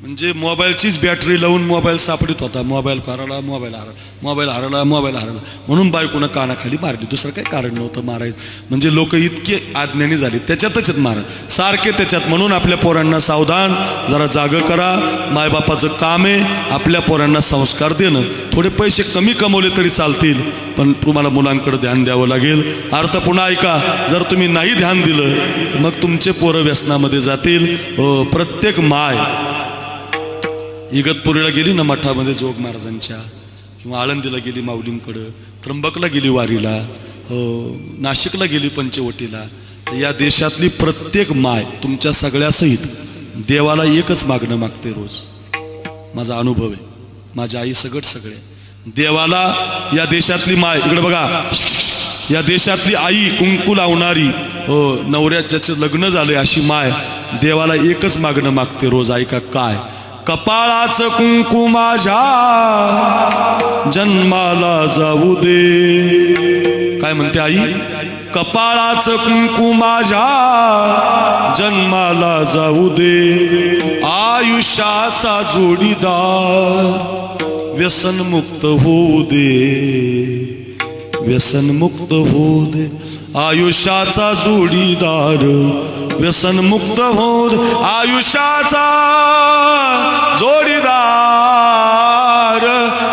म्हणजे मोबाईलचीच बॅटरी लावून मोबाईल सापडीत होता. मोबाईल हरवला, मोबाईल हरवला, मोबाईल हरवला, मोबाईल हरवला म्हणून बायकोनं कानाखाली मारली. दुसरं काही कारण नव्हतं मारायचं. म्हणजे लोक इतके अज्ञानी झाले, त्याच्यातच मार सारखे त्याच्यात. म्हणून आपल्या पोरांना सावधान, जरा जाग करा. मायबापाचं काम आहे आपल्या पोरांना संस्कार देणं. थोडे पैसे कमी कमवले तरी चालतील, पण तुम्हाला मुलांकडे ध्यान द्यावं लागेल. अर्थ पुन्हा ऐका, जर तुम्ही नाही ध्यान दिलं मग तुमचे पोरं व्यसनामध्ये जातील. प्रत्येक माय इगतपुरीला गेली ना मठामध्ये जोग महाराजांच्या, किंवा आळंदीला गेली माऊलींकडं, त्र्यंबकला गेली वारीला, नाशिकला गेली पंचवटीला, या देशातली प्रत्येक माय तुमच्या सगळ्यासहित देवाला एकच मागणं मागते रोज. माझा अनुभव आहे. माझी आई सगळे देवाला, या देशातली माय इकडे बघा, या देशातली आई कुंकू लावणारी, नवऱ्याचं लग्न झालंय अशी माय देवाला एकच मागणं मागते रोज. ऐका काय? कपाळाचं कुंकू माझ्या जन्माला जाऊ दे. काय म्हणते आई? कपाळाचं कुंकू माझ्या जन्माला जाऊ दे. आयुष्याचा जोडीदार व्यसनमुक्त होऊ दे, व्यसनमुक्त होऊ दे. आयुष्याचा जोडीदार व्यसनमुक्त होऊ दे. आयुष्याचा जोडीदार.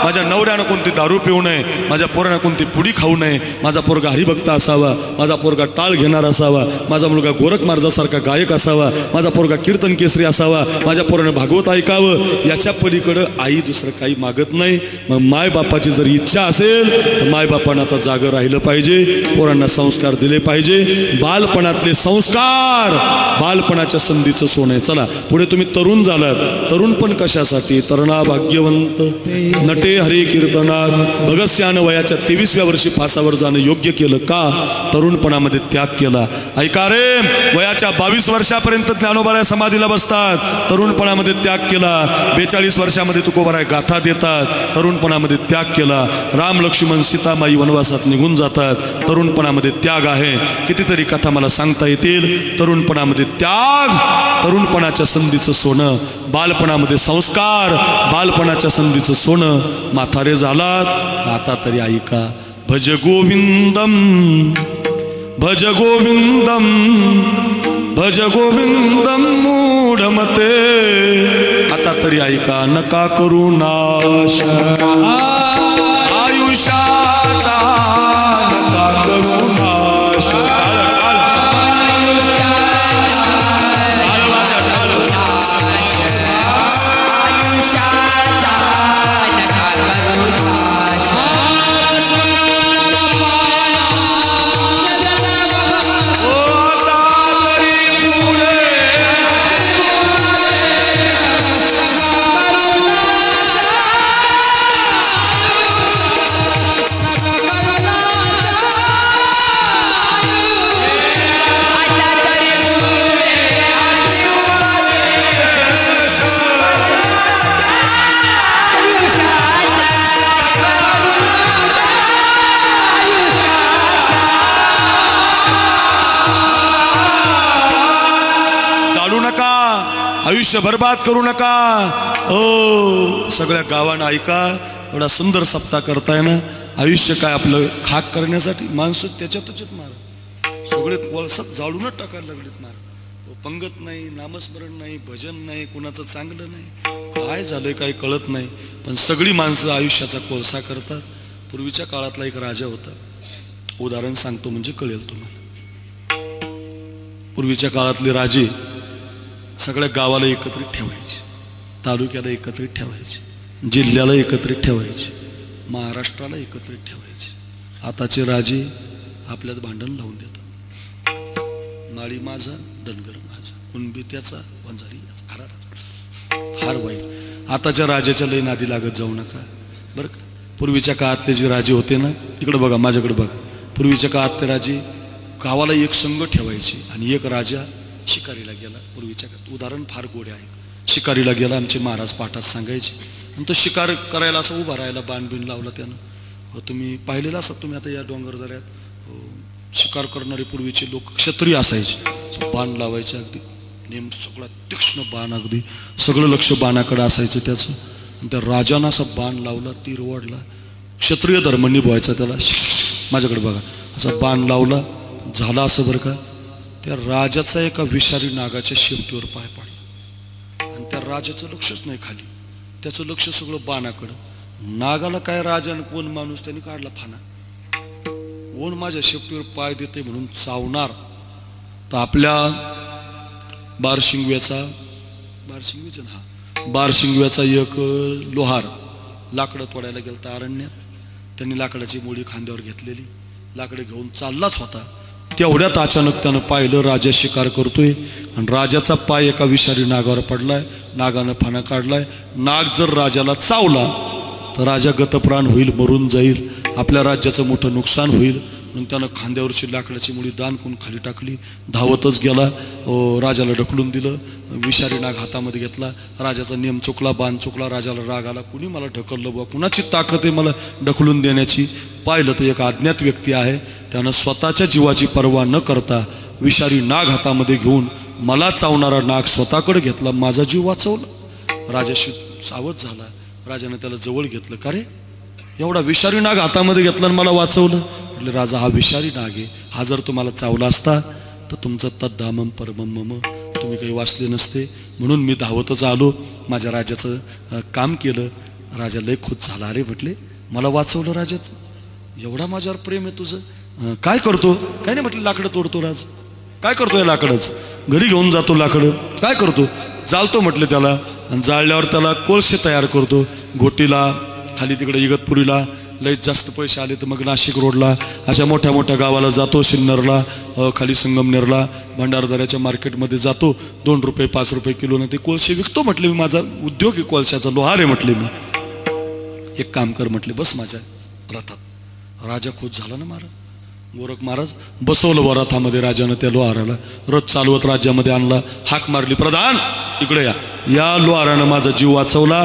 माझ्या नवऱ्यानं कोणती दारू पिऊ नये, माझ्या पोरानं कोणती पुडी खाऊ नये, माझा पोरगा हरिभक्त असावा, माझा पोरगा टाळ घेणार असावा, माझा मुलगा गोरख महाराजासारखा गायक असावा, माझा पोरगा कीर्तन केसरी असावा, माझ्या पोरानं भागवत ऐकावं. याच्या पलीकडं आई दुसरं काही मागत नाही. मग मायबापाची जर इच्छा असेल तर मायबापानं आता जागं राहिलं पाहिजे, पोरांना संस्कार दिले पाहिजे. बालपणातले संस्कार बालपणाच्या संधीचं सोनं. चला पुढे तुम्ही तरुण झालात. तरुण पण कशासाठी? तरुणा भाग्यवंत नटे हरी कीर्तनात. भगतसिंहानं वयाच्या 23व्या वर्षी फासावर जाणं योग्य केलं. का? तरुणपणामध्ये त्याग केला. ऐका रे, वयाच्या 22 वर्षापर्यंत ज्ञानोबा समाधीला बसतात, तरुणपणामध्ये त्याग केला. 42 वर्षामध्ये तुकोबाराय गाथा देतात, तरुणपणामध्ये त्याग केला. राम लक्ष्मण सीतामाई वनवासात निघून जातात, तरुणपणामध्ये त्याग आहे. कितीतरी कथा मला सांगता येतील. तरुणपणामध्ये त्याग, तरुणपणाच्या संधीचं सोनं. बालपणामध्ये संस्कार, बालपणाच्या संधीचं सोनं. म्हातारे झालात आता तरी ऐका. भज गोविंदम, भज गोविंदम, भज गोविंदम मूढमते. आता तरी ऐका. नका करू नाश आयुष्याचा, नका करू नाश. आयुष्य बर्बाद करू नका. सगळ्या गावांना ऐका. एवढा सुंदर सप्ताह करताय ना. आयुष्य काय आपलं खाक करण्यासाठी? माणसं त्याच्यातच मार. सगळे कोळसात जाळूनच टाकायला लागलेत मार. पंगत नाही, नामस्मरण नाही, भजन नाही, कुणाचं चांगलं नाही. काय झालंय काही कळत नाही. पण सगळी माणसं आयुष्याचा कोळसा करतात. पूर्वीच्या काळातला एक राजा होता. उदाहरण सांगतो म्हणजे कळेल तुम्हाला. पूर्वीच्या काळातले राजे सगळ्या गावाला एकत्रित ठेवायचे, तालुक्याला एकत्रित ठेवायचे, जिल्ह्याला एकत्रित ठेवायचे, महाराष्ट्राला एकत्रित ठेवायचे. आताचे राजे आपल्यात भांडण लावून देतात. माळी माझा, धनगर माझा, कुणबी त्याचा, वंजारी याचा. हार वाईट. आताच्या राजाच्या लय नादी लागत जाऊ नका बरं का. पूर्वीच्या काळातले जे राजे होते ना, इकडे बघा, माझ्याकडे बघा. पूर्वीच्या काळातले राजे गावाला एक संघ ठेवायचे आणि एक राजा शिकारीला गेला. पूर्वीच्या काळात उदाहरण फार गोडे आहे. शिकारीला गेला, आमचे महाराज पाठात सांगायचे. आणि तो शिकार करायला असं उभा राहायला बाण बिन लावला त्यानं. तुम्ही पाहिलेला असत तुम्ही आता या डोंगरदऱ्यात शिकार करणारे पूर्वीचे लोक क्षत्रिय असायचे. बाण लावायचे अगदी नेम सगळा तीक्ष्ण बाण, अगदी सगळं लक्ष बाणाकडे असायचं त्याचं. आणि त्या राजानं असा बाण लावला, तीर ओढला, क्षत्रिय धर्म निभवायचा त्याला. माझ्याकडे बघा, असा बाण लावला, झाला असं बरं का, त्या राजाचा एका विषारी नागाच्या शेपटीवर पाय पडला. आणि त्या राजाचं लक्षच नाही खाली, त्याचं लक्ष सगळं बाणाकडं. नागाला काय राजानं कोण माणूस, त्यांनी काढला फाना. कोण माझ्या शेपटीवर पाय देते म्हणून चावणार, तर आपल्या बारशिंगव्याचा एक लोहार लाकडं तोडायला गेलता अरण्यात. त्यांनी लाकडाची मोडी खांद्यावर घेतलेली, लाकडे घेऊन चाललाच होता. तेवढ्यात अचानक त्यानं पाहिलं राजा शिकार करतोय आणि राजाचा पाय एका विषारी नागावर पडलाय. नागानं फाना काढलाय. नाग जर राजाला चावला तर राजा गतप्राण होईल, मरून जाईल, आपल्या राज्याचं मोठं नुकसान होईल. म्हणून त्यानं खांद्यावरची लाकडाची मुळी दान करून खाली टाकली, धावतच गेला, राजाला ढकलून दिलं. विषारी नाग हातामध्ये घेतला. राजाचा नियम चुकला, बाण चुकला. राजाला राग आला, कुणी मला ढकललं बुवा, कुणाची ताकद आहे मला ढकलून देण्याची. पाहिलं तर एक अज्ञात व्यक्ती आहे, त्यानं स्वतःच्या जीवाची पर्वा न करता विषारी नाग हातामध्ये घेऊन मला चावणारा नाग स्वतःकडे घेतला, माझा जीव वाचवला. राजाशी सावध झाला. राजाने त्याला जवळ घेतलं. का रे, एवढा विषारी नाग हातामध्ये घेतला आणि मला वाचवलं? म्हटलं, राजा हा विषारी नाग आहे, हा जर तुम्हाला चावला असता तर तुमचं तद्धामम परमम मम, तुम्ही काही वाचले नसते. म्हणून मी धावतच आलो, माझ्या राजाचं काम केलं. राजा लय खुश झाला. अरे म्हटले, मला वाचवलं राजा, एवढा माझ्यावर प्रेम आहे तुझं. काय करतो? काय नाही म्हटलं, लाकडं तोडतो. राज काय करतो? या लाकडच घरी घेऊन जातो. लाकडं काय करतो? जाळतो म्हटलं त्याला, आणि जाळल्यावर त्याला कोळसे तयार करतो. गोटीला, खाली तिकडे इगतपुरीला लय जास्त पैसे आले तर मग नाशिक रोडला, अशा मोठ्या मोठ्या गावाला जातो. सिन्नरला, खाली संगमनेरला, भंडारदऱ्याच्या मार्केटमध्ये जातो. 2 रुपये 5 रुपये किलोनं ते कोळसे विकतो. म्हटले, मी माझा उद्योग आहे कोळशाचा, लोहार आहे म्हटले मी. एक काम कर म्हटले, बस माझ्या रथात. राजा खुश झाला ना महाराज. गोरख महाराज बसवलं व रथामध्ये राजानं त्या लोहाराला. रथ चालवत राज्यामध्ये आणला. हाक मारली, प्रधान इकडे या. या लोहारानं माझा जीव वाचवला,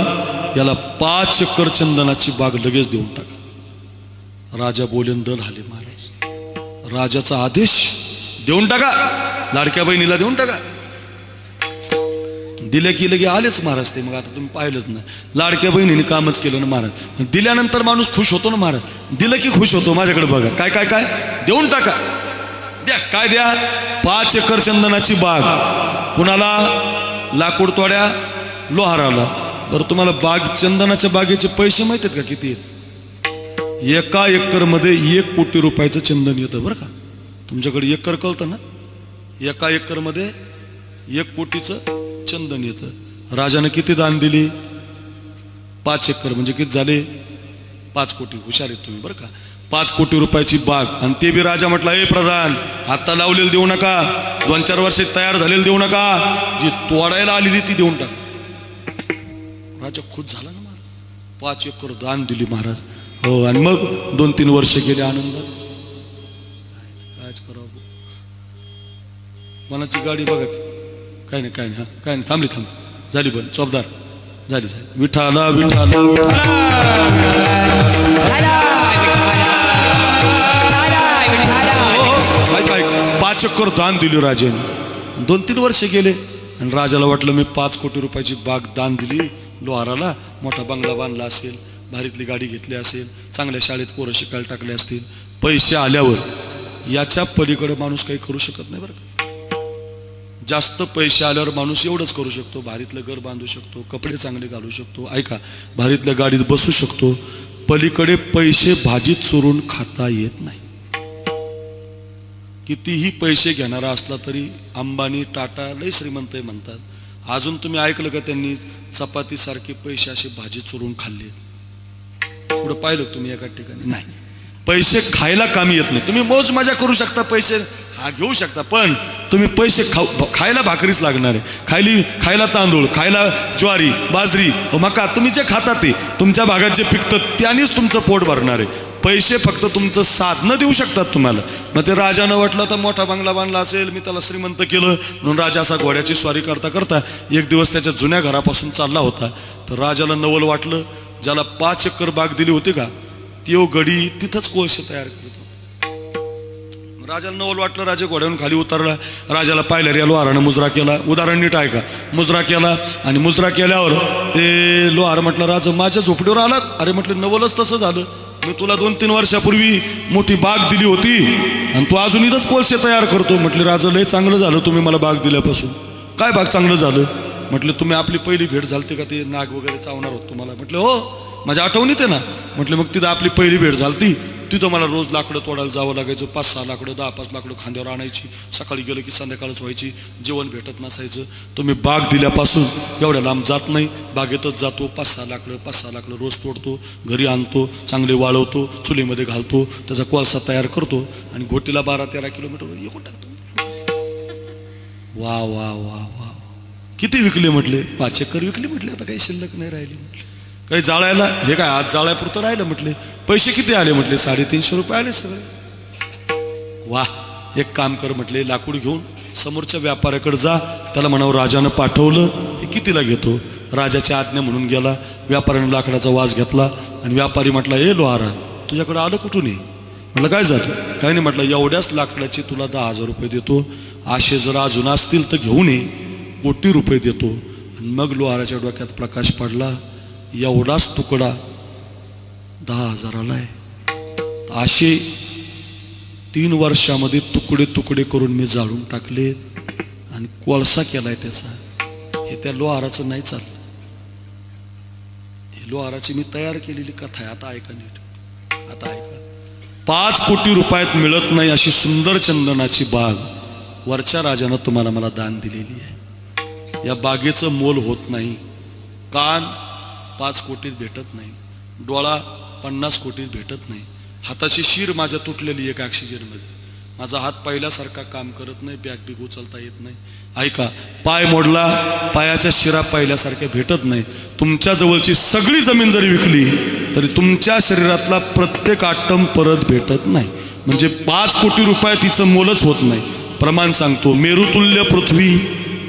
याला 5 एकर चंदनाची बाग लगेच देऊन टाका. राजा बोलेन दल आले महाराज. राजाचा आदेश, देऊन टाका, लाडक्या बहिणीला देऊन टाका. दिले की लगे आलेच महाराज ते. मग आता तुम्ही पाहिलंच नाही, लाडक्या बहिणीने कामच केलं ना महाराज. दिल्यानंतर माणूस खुश होतो ना महाराज. दिलं की खुश होतो. माझ्याकडे बघा, काय काय काय देऊन टाका. द्या, काय द्या? 5 एकर चंदनाची बाग. कुणाला? लाकूड तोड्या लोहाराला. बरं, तुम्हाला बाग, चंदनाच्या बागेचे पैसे माहित आहेत का किती आहेत? एका एकर मध्ये 1 कोटी रुपयाचं चंदन येतं बरं का. तुमच्याकडे एकर कळतं ना? एका एकर मध्ये 1 कोटीचं चंदन येतं. राजाने किती दान दिली? 5 एकर म्हणजे किती झाले? 5 कोटी. हुशार आहेत तुम्ही बरं का. 5 कोटी रुपयाची बाग. आणि ते बी राजा म्हटला, ए प्रधान, आता लावलेलं देऊ नका, 2-4 वर्षे तयार झालेलं देऊ नका, जी तोडायला आलेली ती देऊन टाक. राजा खुश झाला ना महाराज. 5 एकर दान दिली महाराज. हो, आणि मग 2-3 वर्ष गेले आनंदात. कायच करावं, मनाची गाडी बघत. काय नाही, काय नाही, काय नाही, थांबली झाली बंद, चौबदार झाली. विठाला विठाला 5 एकर दान दिली राजाने. 2-3 वर्ष गेले आणि राजाला वाटलं, मी 5 कोटी रुपयाची बाग दान दिली लोहाराला, मोठा बंगला बांधला असेल, भारीतली गाडी घेतली असेल, चांगल्या शाळेत पोरं शिकायला टाकले असतील. पैसे आल्यावर याच्या पलीकडे माणूस काही करू शकत नाही बरं का. जास्त पैसे आल्यावर माणूस एवढंच करू शकतो, भारीतलं घर बांधू शकतो, कपडे चांगले घालू शकतो, ऐका, भारीतल्या गाडीत बसू शकतो. पलीकडे पैसे भाजीत चोरून खाता येत नाही. कितीही पैसे घेणारा असला तरी अंबानी, टाटा लय श्रीमंत आहे म्हणतात. अजून तुम्ही ऐकलं का त्यांनी चपातीसारखे पैसे असे भाजी चोरून खाल्ले? पुढे पाहिलं तुम्ही एका ठिकाणी? नाही. पैसे खायला कामी येत नाही. तुम्ही मौज मजा करू शकता, पैसे हा घेऊ शकता, पण तुम्ही पैसे खायला भाकरीच लागणार आहे. खायला तांदूळ, खायला ज्वारी, बाजरी, मका, तुम्ही जे खाता ते तुमच्या भागात जे पिकतं त्यानेच तुमचं पोट भरणार आहे. पैसे फक्त तुमचं साधनं देऊ शकतात तुम्हाला. मग ते राजानं वाटलं तर मोठा बंगला बांधला असेल, मी त्याला श्रीमंत केलं म्हणून राजा असा घोड्याची स्वारी करता करता एक दिवस त्याच्या जुन्या घरापासून चालला होता. तर राजाला नवल वाटलं, ज्याला 5 एकर बाग दिली होती का, तो गडी तिथंच कोळसे तयार करतो. राजाला नवल वाटलं, राजा घोड्यावरून खाली उतरला. राजाला पाहिलं रे लोहारानं मुजरा केला. उदाहरण नीट आहे का? मुजरा केला आणि मुजरा केल्यावर ते लोहार म्हटलं राजा माझ्या झोपडीवर आलात. अरे म्हटलं नवलच तसं झालं, मी तुला 2-3 वर्षापूर्वी मोठी बाग दिली होती आणि तू अजून इथंच कोळसे तयार करतो. म्हटले राजा लय चांगलं झालं तुम्ही मला बाग दिल्यापासून. काय बाग चांगलं झालं? म्हटलं तुम्ही आपली पहिली भेट झालते का ते नाग वगैरे चावणार होत तुम्हाला? म्हटलं हो माझ्या आठवणीत आहे ना. म्हटलं मग तिथं आपली पहिली भेट झालती, तिथं मला रोज लाकडं तोडायला जावं लागायचं. 5-6 लाकडं 10-5 लाकडं खांद्यावर आणायची. सकाळी गेलं की संध्याकाळच व्हायची, जेवण भेटत नसायचं. तुम्ही बाग दिल्यापासून एवढ्या लांब जात नाही, बागेतच जातो. 5-6 लाकडं रोज तोडतो, घरी आणतो, चांगले वाळवतो, चुलीमध्ये घालतो, त्याचा कोळसा तयार करतो आणि घोटीला 12-13 किलोमीटर एकूण टाकतो. वा वा वा वा. किती विकले म्हटले? 5 एकर विकले म्हटले. आता काही शिल्लक नाही राहिली म्हटले. काही जाळायला हे काय आज जाळ्यापुरतं राहिलं म्हटले. पैसे किती आले म्हटले? 350 रुपये आले सगळे. वा. एक काम कर म्हटले, लाकूड घेऊन समोरच्या व्यापाऱ्याकडे जा, त्याला म्हणावं राजानं पाठवलं, हे कितीला घेतो? राजाची आज्ञा म्हणून गेला. व्यापाऱ्यानं लाकडाचा वास घेतला आणि व्यापारी म्हटला ए लोहारा तुझ्याकडे आलं कुठून? म्हटलं काय झालं? काही नाही म्हटलं, एवढ्याच लाकडाचे तुला 10,000 रुपये देतो, असे जर अजून असतील तर घेऊन ये, कोटी रुपये देतो. आणि मग लोहाराच्या डोक्यात प्रकाश पडला, एवढाच तुकडा 10,000 आहे. असे 3 वर्षामध्ये तुकडे तुकडे करून मी जाळून टाकले आणि कोळसा केलाय त्याचा. हे त्या लोहाराचं नाही चाललं. हे लोहाराची मी तयार केलेली कथा आहे. आता ऐका नीट, आता ऐका. 5 कोटी रुपयात मिळत नाही अशी सुंदर चंदनाची बाग वरच्या राजानं तुम्हाला मला दान दिलेली आहे. या बागेचं मोल होत नाही. कान 5 कोटीत भेटत नाही, डोळा 50 कोटीत भेटत नाही, हाताची शीर माझ्या तुटलेली एक ऑक्सिजनमध्ये, माझा हात पहिल्यासारखा काम करत नाही, बॅग बिग उचलता येत नाही. ऐका, पाय मोडला, पायाच्या शिरा पहिल्यासारख्या भेटत नाही. तुमच्या जवळची सगळी जमीन जरी विकली तरी तुमच्या शरीरातला प्रत्येक आटम परत भेटत नाही. म्हणजे 5 कोटी रुपये तिचं मोलच होत नाही. प्रमाण सांगतो, मेरुतुल्य पृथ्वी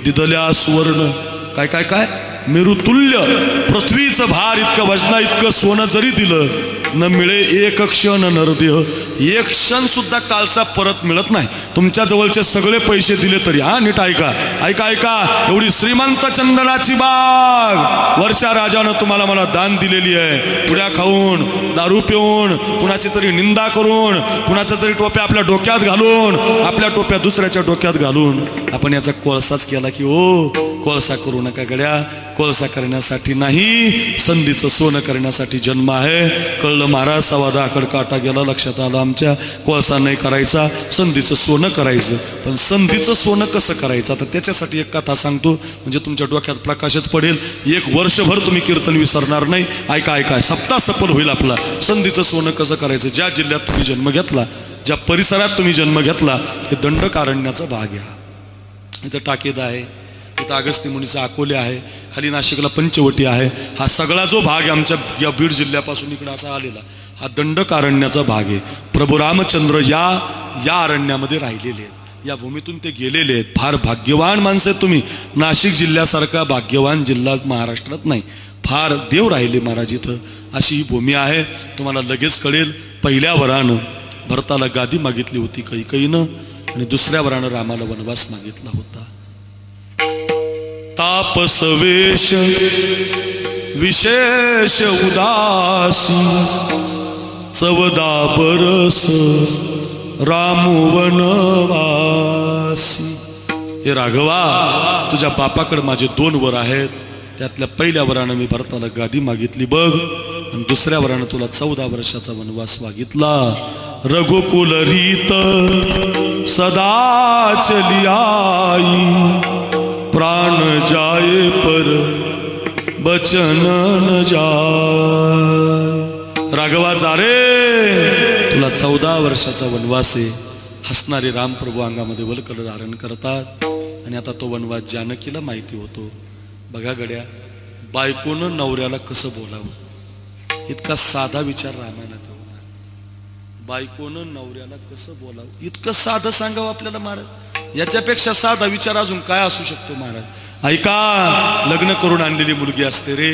दिदल्या सुवर्ण. काय काय काय? मेरुतुल्य पृथ्वीचं भार इतकं वजना इतकं सोनं जरी दिलं न मिळे एक क्षण नरदेह. एक क्षण सुद्धा कालचा परत मिळत नाही. तुमच्या जवळचे सगळे पैसे दिले तरी. हा नीट ऐका, ऐका ऐका. एवढी श्रीमंत चंदनाची बाग वरच्या राजानं तुम्हाला मला दान दिलेली आहे. पुड्या खाऊन, दारू पिऊन, कुणाची तरी निंदा करून, कुणाच्या तरी टोप्या आपल्या डोक्यात घालून, आपल्या टोप्या दुसऱ्याच्या डोक्यात घालून आपण याचा कोळसाच केला की ओ कोळसा करू नका गड्या. कोळसा करण्यासाठी नाही, संधीचं सोनं करण्यासाठी जन्म आहे. कळलं महाराज? 10.25 काटा गेला. लक्षात आलं आमच्या. कोळसा नाही करायचा, संधीचं सोनं करायचं. पण संधीचं सोनं कसं करायचं? आता त्याच्यासाठी एक कथा सांगतो, म्हणजे तुमच्या डोक्यात प्रकाशच पडेल. 1 वर्षभर तुम्ही कीर्तन विसरणार नाही. ऐका ऐका, सप्ताह सफल होईल आपला. संधीचं सोनं कसं करायचं? ज्या जिल्ह्यात तुम्ही जन्म घेतला, ज्या परिसरात तुम्ही जन्म घेतला, हे दंडकारण्याचा भाग आहे. इथं टाकेदा आहे, इथं अगस्ती मुनीचा अकोले आहे, खाली नाशिकला पंचवटी आहे. हा सगळा जो भाग आहे आमच्या या बीड जिल्ह्यापासून इकडे असा आलेला, हा दंडकारण्याचा भाग आहे. प्रभू रामचंद्र या अरण्यामध्ये राहिलेले आहेत, या भूमीतून ते गेलेले आहेत. फार भाग्यवान माणसं आहेत तुम्ही. नाशिक जिल्ह्यासारखा भाग्यवान जिल्हा महाराष्ट्रात नाही. फार देव राहिले महाराज इथं. अशी ही भूमी आहे. तुम्हाला लगेच कळेल. पहिल्या वरानं भरताला गादी मागितली होती कैकेयीनं आणि दुसऱ्या वरानं रामाला वनवास मागितला होता. तापसवेश विशेष उदासी, 14 बरस रामू वनवासी. हे राघवा, तुझ्या बापाकडे माझे 2 वर आहेत. त्यातल्या पहिल्या वरानं मी भरताला गादी मागितली बघ, आणि दुसऱ्या वरानं तुला 14 वर्षाचा वनवास मागितला. रघुकुल रीत सदा चली आई, प्राण जाए पर बचन न जाए. राघवा जा रे, तुला 14 वर्षाचा वनवास आहे. हसणारे रामप्रभू अंगामध्ये वलकल धारण करतात. आणि आता तो वनवास जानकीला माहिती होतो. बघा गड्या, बायकोनं नवऱ्याला कसं बोलावं, इतका साधा विचार रामायणात होता. बायकोनं नवऱ्याला कसं बोलावं, इतकं साधं सांगावं आपल्याला महाराज. याच्यापेक्षा साधा विचार अजून काय असू शकतो महाराज? ऐका, लग्न करून आणलेली मुलगी असते रे,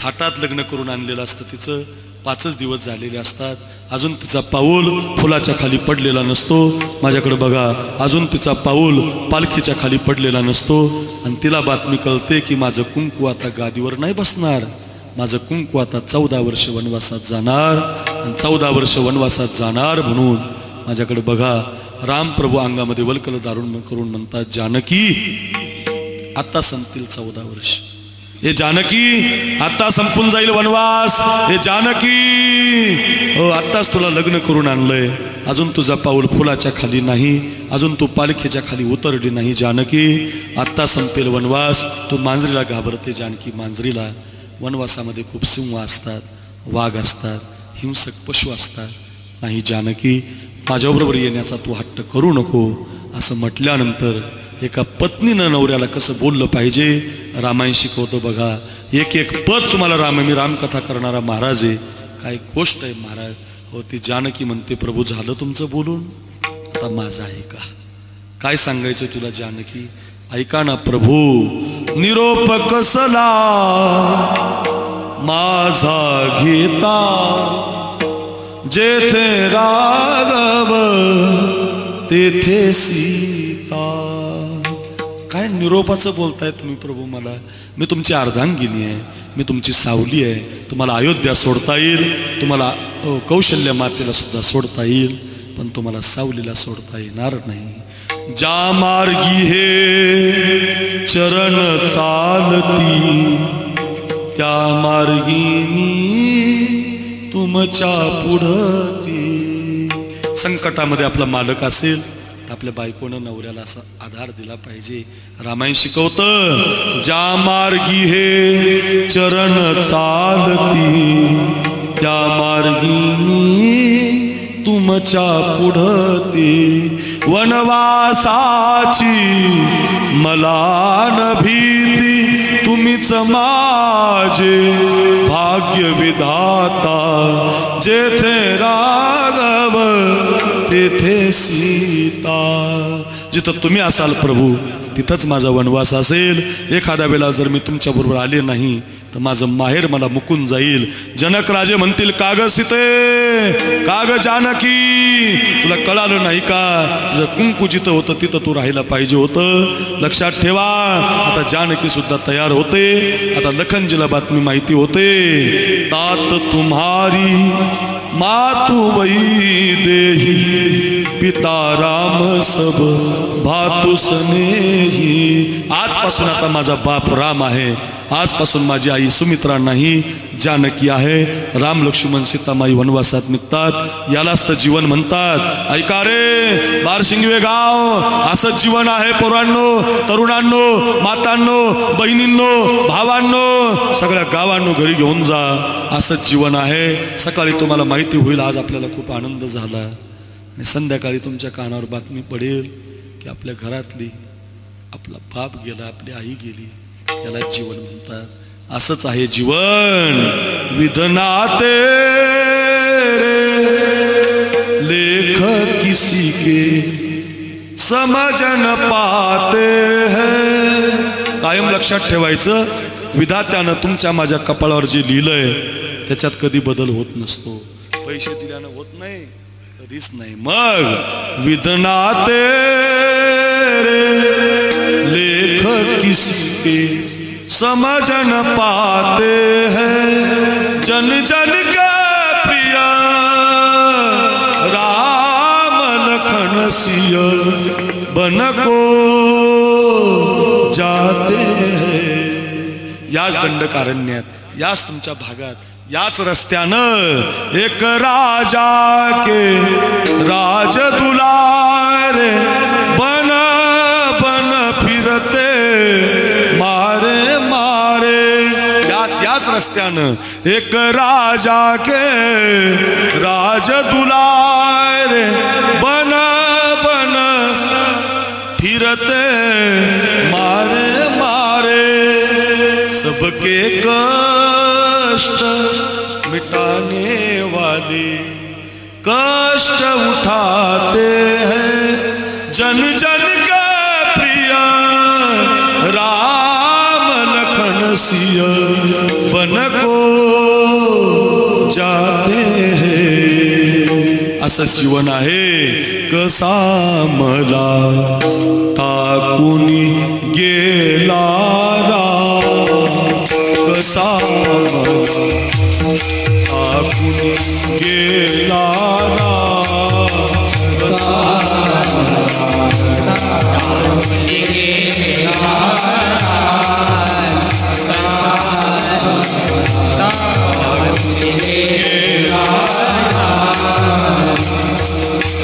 थाटात लग्न करून आणलेलं असतं तिचं. 5च दिवस झालेले असतात, अजून तिचा पाऊल फुलाच्या खाली पडलेला नसतो. माझ्याकडे बघा, अजून तिचा पाऊल पालखीच्या खाली पडलेला नसतो. आणि तिला बातमी कळते की माझं कुंकू आता गादीवर नाही बसणार, माझं कुंकू आता 14 वर्ष वनवासात जाणार. आणि 14 वर्ष वनवासात जाणार म्हणून माझ्याकडे बघा, रामप्रभू अंगामध्ये वल्कल दारुण करून म्हणतात, जानकी आता संपतील 14 वर्ष. हे जानकी आता संपून जाईल वनवास. हे जानकी हो, आत्ताच तुला लग्न करून आणलंय, अजून तुझा पाऊल फुलाच्या खाली नाही, अजून तू पालखीच्या खाली उतरली नाही. जानकी आत्ता संपेल वनवास. तू मांजरीला घाबरते जानकी, मांजरीला. वनवासामध्ये खूप सिंह असतात, वाघ असतात, हिंसक पशु असतात. नाही जानकी, माझ्याबरोबर येण्याचा तू हट्ट करू नको. असं म्हटल्यानंतर एका पत्नीनं नवऱ्याला कसं बोललं पाहिजे रामायण शिकवतो बघा. एक एक पद तुम्हाला मी रामकथा करणारा महाराज आहे. काय गोष्ट आहे महाराज. हो, ती जानकी म्हणते, प्रभू झालं तुमचं बोलून, आता माझं आहे का? काय सांगायचं तुला जानकी? ऐका ना प्रभू, निरोप कसला माझा घेता, जेथे राघव तेथे सीता. काय निरोपाचं बोलताय तुम्ही प्रभू मला? मी तुमची अर्धांगिनी आहे, मी तुमची सावली आहे. तुम्हाला अयोध्या सोडता येईल, तुम्हाला कौशल्य मातेला सुद्धा सोडता येईल, पण तुम्हाला सावलीला सोडता येणार नाही. ज्या मार्गी हे चरण चालती, त्या मार्गी मी तुमच्या पुढती. संकटामध्ये आपला मालक असेल, आपल्या बायकोनं नवऱ्याला असा आधार दिला पाहिजे. रामायण शिकवतं, ज्या मार्गी हे चरण चालती, त्या मार्गी मी तुमच्या पुढती. वनवासाची मला न भीती, तुम्हीच माझे भाग्य विधाता. जेथे राघव तेथे सीता. जिथं तुम्ही असाल प्रभू, तिथंच माझा वनवास असेल. एखाद्या वेळेला जर मी तुमच्या बरोबर आले नाही तर माझं माहेर मला मुकून जाईल. जनक राजे म्हणतील, काग सीते, काग जानकी, तुला कळालं नाही का? तुझं कुंकू जिथं होतं तिथं तू राहायला पाहिजे होतं. लक्षात ठेवा. आता जानकी सुद्धा तयार होते. आता लखनजीला बातमी माहिती होते, तात तुम्हारी मातु वही देही, पिता राम सब भातु स्नेही. आजपासून आता माझा बाप राम आहे, आजपासून माझी आई सुमित्रा नाही, जानकी आहे. राम लक्ष्मण सीतामाई वनवासात निघतात. यालाच तर जीवन म्हणतात. ऐका रे बारशिंगवे गाव, असंच जीवन आहे पोरांनो, तरुणांनो, मातांनो, बहिणींनो, भावांनो, सगळ्या गावांनो घरी घेऊन जा. असंच जीवन आहे. सकाळी तुम्हाला माहिती होईल, आज आपल्याला खूप आनंद झाला, आणि संध्याकाळी तुमच्या कानावर बातमी पडेल की आपल्या घरातली, आपला बाप गेला, आपली आई गेली. याला जीवन म्हणतात. असंच आहे जीवन. विधनाते लेख किसी के समझ न पाते हैं. कायम लक्षात ठेवायचं, विधात्यानं तुमच्या माझ्या कपाळावर जे लिहिलंय त्याच्यात कधी बदल होत नसतो. पैसे दिल्यानं होत नाही, कधीच नाही. मग विधनाते लेख किसके समझ न पाते हैं, जन जन का प्रिय राम लखन सिय बन को जाते हैं. याच दंडकारण्यात, याच तुमच्या भागात, याच रस्त्यानं एक राजा के राज दुलारे बन बन फिरते मारे मारे. याच रस्त्यानं एक राजा के राज दुलारे बन बन फिरते मारे मारे. सबके कष्ट मिटाने वाले कष्ट उठाते हैं, जन जन का प्रिय राम लखन सिय बन को जाते हैं असं जीवन आहे कसा मला टाकून गेला कसा मला टाकून गेला कसा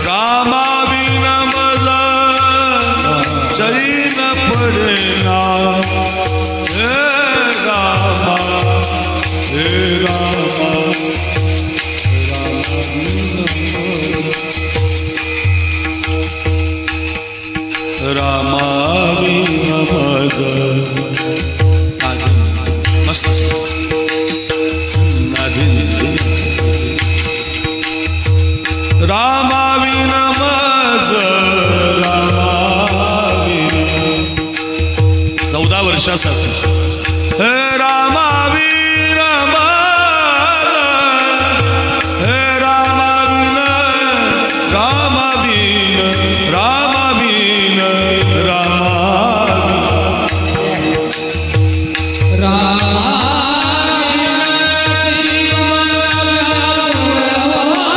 रामा विना मजा शरीर पडेना हे रामा हे रामा रामा विना मजा मस्त रामा विना मज रामा विना 14 वर्षासाठी हे रामा विना मज हे रामा विना रामा विना रामा विना रामा रामा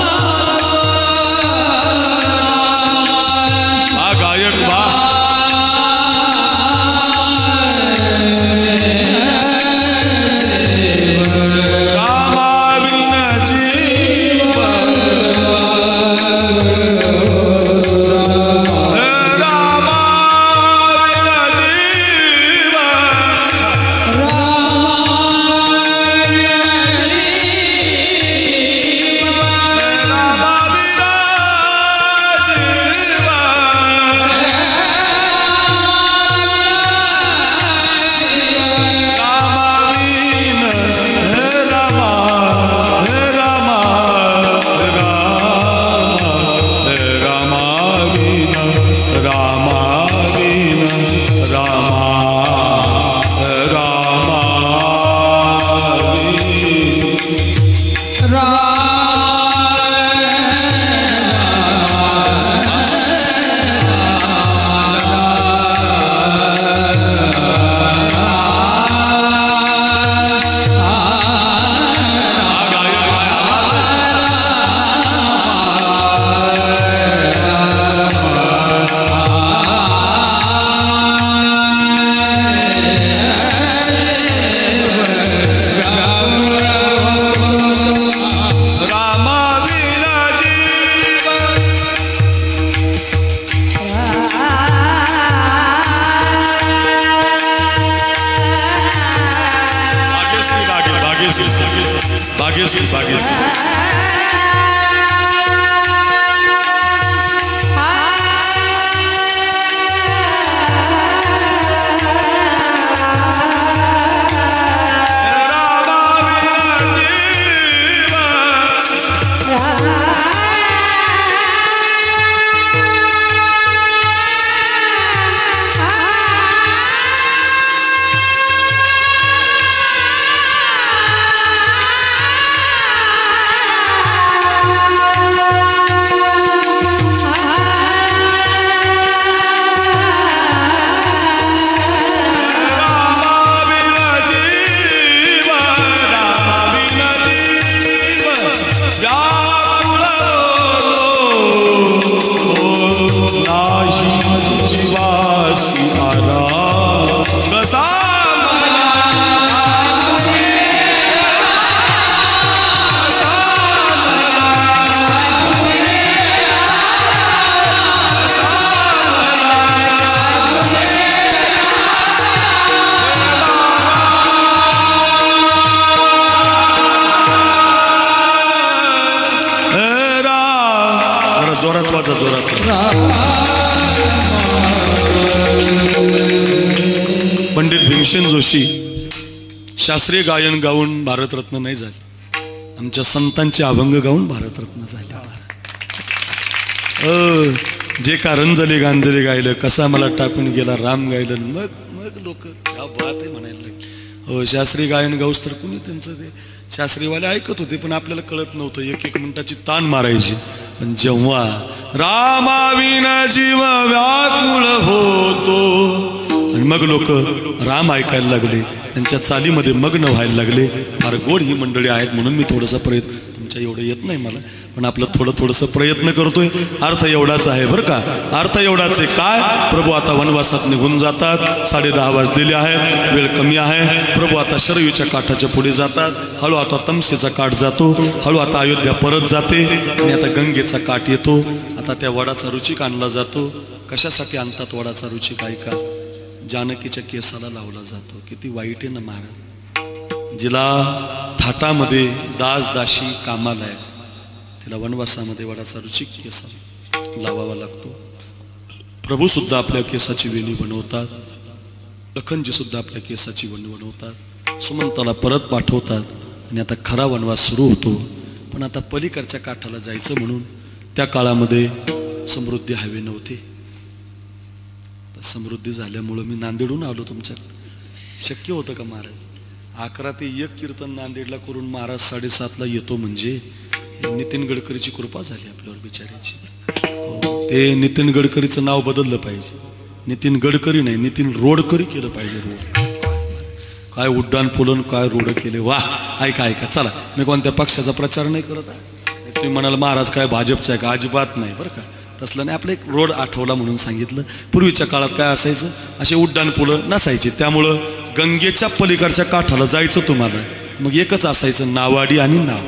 पंडित भीमसेन जोशी शास्त्रीय गायन गाऊन भारतरत्न नाही झाले, आमच्या संतांचे अभंग गाऊन भारतरत्न झाले. जे कारंजली गांजली गायलं, कसा मला टाकून गेला राम गायलं, मग लोक या बात म्हणायला लागले. शास्त्री गायन गाऊस तर कुणी त्यांचं ते शास्त्रीवाले ऐकत होते, पण आपल्याला कळत नव्हतं. एक एक मिनिटाची ताण मारायची. पण जेव्हा रामाविना जीव व्याकुळ होतो आणि मग लोक राम ऐकायला लागले, त्यांच्या चालीमध्ये मग्न व्हायला लागले. फार गोड ही मंडळी आहेत, म्हणून मी थोडासा प्रयत्न, तुमच्या एवढं येत नाही मला, पण आपलं थोडंसं प्रयत्न करतोय. अर्थ एवढाच आहे बरं का, अर्थ एवढाच आहे. काय, प्रभू आता वनवासात निघून जातात, 10:30 वाजलेले आहेत, वेळ कमी आहे. प्रभू आता शरयूच्या काठाच्या पुढे जातात, हळू आता तमसेचा काठ जातो, हळू आता अयोध्या परत जाते आणि आता गंगेचा काठ येतो. आता त्या वडाचा रुचिक आणला जातो. कशासाठी आणतात वडाचा रुचिक? ऐका, जानकीच्या केसाला लावला जातो. किती वाईट आहे ना महाराज. जिला थाटामध्ये दास दाशी कामाला आहे, तिला वनवासामध्ये वडाचा रुचिक केस लावावा लागतो. प्रभू सुद्धा आपल्या केसाची वेणी बनवतात, लखनजी सुद्धा आपल्या केसाची वेणी बनवतात, सुमंताला परत पाठवतात आणि आता खरा वनवास सुरू होतो. पण आता पलीकडच्या काठाला जायचं म्हणून त्या काळामध्ये समृद्धी हवी नव्हती. समृद्धी झाल्यामुळं मी नांदेडहून आलो तुमच्याकडे. शक्य होतं का महाराज? 11 ते 1 कीर्तन नांदेडला करून महाराज 7:30ला येतो म्हणजे नितीन गडकरीची कृपा झाली आपल्यावर बिचाऱ्याची. ते नितीन गडकरीचं नाव बदललं पाहिजे. नितीन गडकरी नाही, नितीन रोडकरी केलं पाहिजे. रोड काय उड्डाण पुलन, काय रोड केले. वा, ऐका ऐका, चला, मी कोणत्या पक्षाचा प्रचार नाही करत आहे. तुम्ही म्हणाल महाराज काय भाजपचा आहे का? अजिबात नाही बरं का, तसलं नाही. आपलं एक रोड आठवला म्हणून सांगितलं. पूर्वीच्या काळात काय असायचं, असे उड्डाण पुलं नसायचे, त्यामुळं गंगेच्या पलीकडच्या काठाला जायचं तुम्हाला, मग एकच असायचं, नावाडी आणि नाव.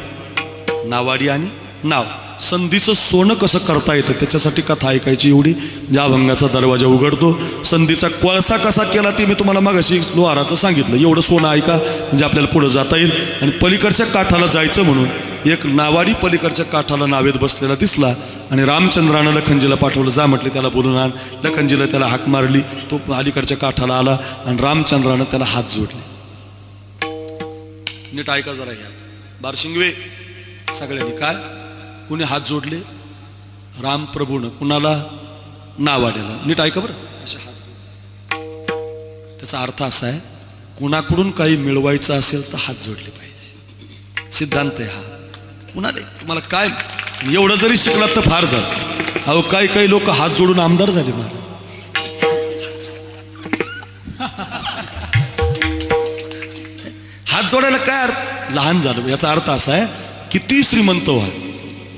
नावाडी आणि नाव. संधीचं सोनं कसं करता येतं त्याच्यासाठी कथा ऐकायची एवढी. ज्या अभंगाचा दरवाजा उघडतो, संधीचा कोळसा कसा केला ते मी तुम्हाला मगाशी लोहाराचं सांगितलं. एवढं सोनं ऐका म्हणजे आपल्याला पुढे जाता येईल. आणि पलीकडच्या काठाला जायचं म्हणून एक नावाडी पलीकडच्या काठाला नावेत बसलेला दिसला आणि रामचंद्रानं लखनजीला पाठवलं, जा म्हटले त्याला बोलून आण. लखनजीला त्याला हाक मारली, तो अलीकडच्या काठाला आला आणि रामचंद्रानं त्याला हात जोडले. नीट ऐका जरा, ह्या बारशिंगवे सगळ्यांनी. काय, कुणी हात जोडले? राम प्रभूनं. कुणाला? नावाड्याला. नीट ऐका बरं, अशा हात. त्याचा अर्थ असा आहे, कुणाकडून काही मिळवायचं असेल तर हात जोडले पाहिजे. सिद्धांत आहे हा. कुणाला तुम्हाला काय, एवढं जरी शिकलात तर फार झालं. अहो काही लोक हात जोडून आमदार झाले. मला हात जोडायला काय अर्थ? लहान झालं याचा अर्थ असा आहे, किती श्रीमंत व्हा,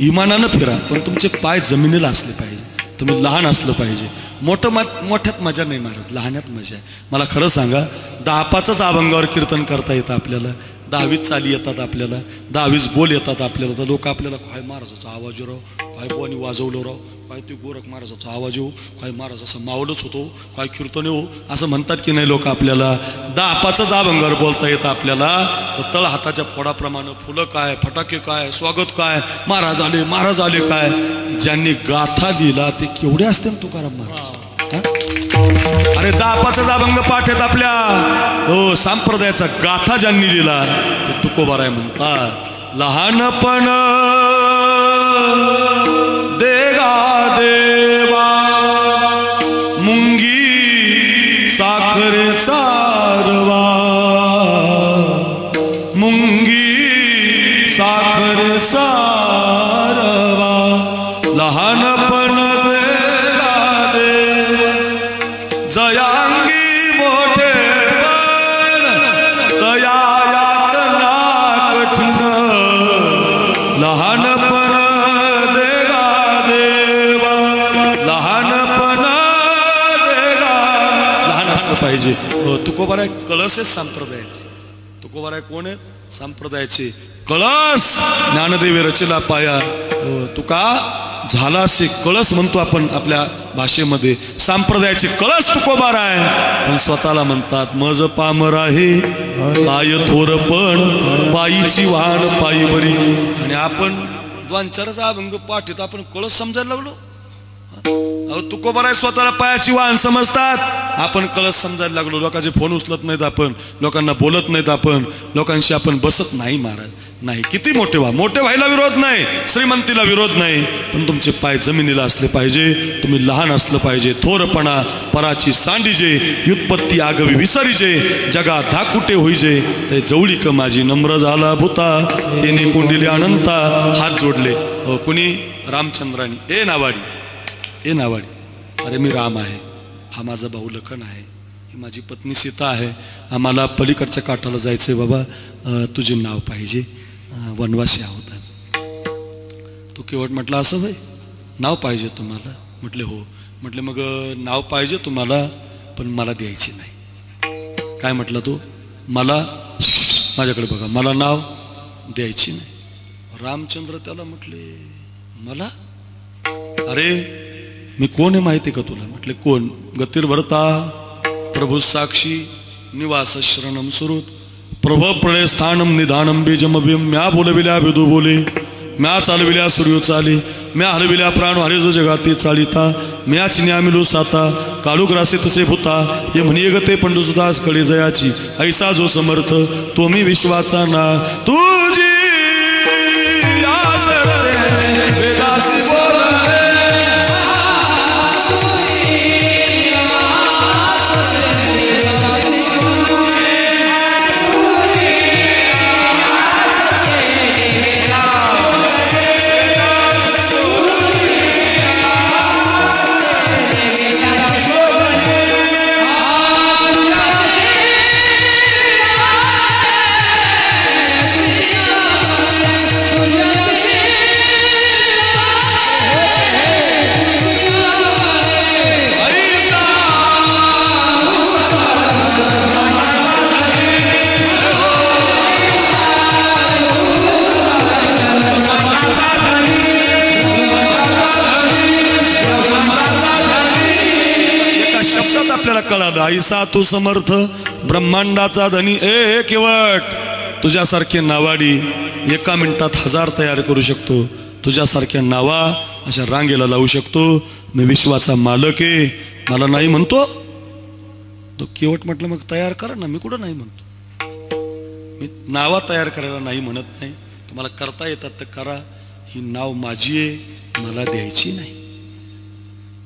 इमानानं फिरा, पण तुमचे पाय जमिनीला असले पाहिजे. तुम्ही लहान असलं पाहिजे. मोठ्यात मजा नाही महाराज, लहान्यात मजा आहे. मला खरं सांगा, 10-5च अभंगावर कीर्तन करता येतं आपल्याला, 10-20 चाली येतात आपल्याला, 10-20 बोल येतात आपल्याला. तर लोक आपल्याला काय महाराजाचा आवाज राव, काय बोनी वाजवलं राव, काय ते गोरख महाराजाचा आवाज येऊ, काय महाराज असं मावलच होतो, काय कीर्तन येऊ, असं म्हणतात की नाही लोक आपल्याला. 10-5च अभंगावर बोलता येतं आपल्याला. तर तळ हाताच्या फोडाप्रमाणे फुलं काय, फटाके काय, स्वागत काय, महाराज आले काय. ज्यांनी गाथा लिहिला ते केवढे असते ना तुकाराम महाराज. अरे 10-5च अभंग पाठ आहेत आपल्या. हो, संप्रदायाचा गाथा ज्यांनी लिहिला ते तुकोबाराय म्हणतात. लहानपण देगा देवा मुंगी साखरेचा रवा, मुंगी साखरेचा रवा. लहानपण देगा देवा जयांगी मोठे तया यातना कठीण. लहानपण देगा देवा, लहानपण देगा. लहान असलं पाहिजे. तुकोबाराय कळस संप्रदाय. तुकोबाराय कोण आहे? संप्रदायाचे कळस. ज्ञानदेवी रचला पाया. तुका झाला असे कळस म्हणतो आपण आपल्या भाषेमध्ये. संप्रदायाचे कळस तुकोबाराय. पण स्वतःला म्हणतात मज पामर आहे, पाय थोरपण, पायीची वाहन पायी बरी. आणि आपण 2-4 अभंग पाठ येत, आपण कळस समजायला लागलो. अहो तुकोबराय स्वतःला पायाची वाहन समजतात. आपण कळस समजायला लागलो, लोकांचे फोन उचलत नाहीत आपण, लोकांना बोलत नाहीत आपण, लोकांशी आपण बसत नाही. महाराज नाही, किती मोठे व्हा, मोठे व्हायला विरोध नाही, श्रीमंतीला विरोध नाही, पण तुमचे पाय जमिनीला असले पाहिजे. तुम्ही लहान असलं पाहिजे. थोरपणा पराची सांडीजे, युत्पत्ती आगवी विसरीजे, जगा धाकुटे होईजे. ते जवळीक माझी नम्र झाला भूता, तेने कोंडिले अनंता. हात जोडले कुणी? रामचंद्रानी. ए नावाडी, अरे मी राम आहे, हा माझा भाऊ लखन आहे, ही माझी पत्नी सीता आहे, आम्हाला पलीकडच्या काठाला जायचंय बाबा, तुझे नाव पाहिजे, वनवासी आहोत. तू केवट म्हटला असं भाई नाव पाहिजे तुम्हाला? म्हटले हो. म्हटले मग नाव पाहिजे तुम्हाला, पण मला द्यायची नाही. काय म्हटलं तू? मला, माझ्याकडे बघा, मला नाव द्यायची नाही. रामचंद्र त्याला म्हटले मला? अरे मी कोण आहे माहिती का तुला? म्हटले कोण? गतिर्भरता प्रभू साक्षी निवास शरणम सुरुत प्रभ प्रलय स्थानम निधानम बीजम अभिम. म्या बोलविल्या विदू बोले, म्या चालविल्या सूर्यो चाली, म्या हलविल्या प्राण हरिजो जगाती चालिता, म्याच न्यामिलो साता काळू ग्रासे तसे भूता. हे म्हणे गते पंडुसुदास कडे जयाची, ऐसा जो समर्थ तो मी विश्वाचा ना. तुझी कळालं. ऐसा तू समर्थ ब्रह्मांडाचा धनी. ए केवट, तुझ्यासारखे नावाडी एका मिनिटात 1000 तयार करू शकतो. तुझ्यासारख्या नावा अशा रांगेला लावू शकतो. मी विश्वाचा मालक आहे, मला नाही म्हणतो. तो केवट म्हटलं मग तयार करा ना. मी कुठं नाही म्हणतो, मी नावा तयार करायला नाही म्हणत नाही. तुम्हाला करता येतात तर करा. ही नाव माझी आहे, मला द्यायची नाही.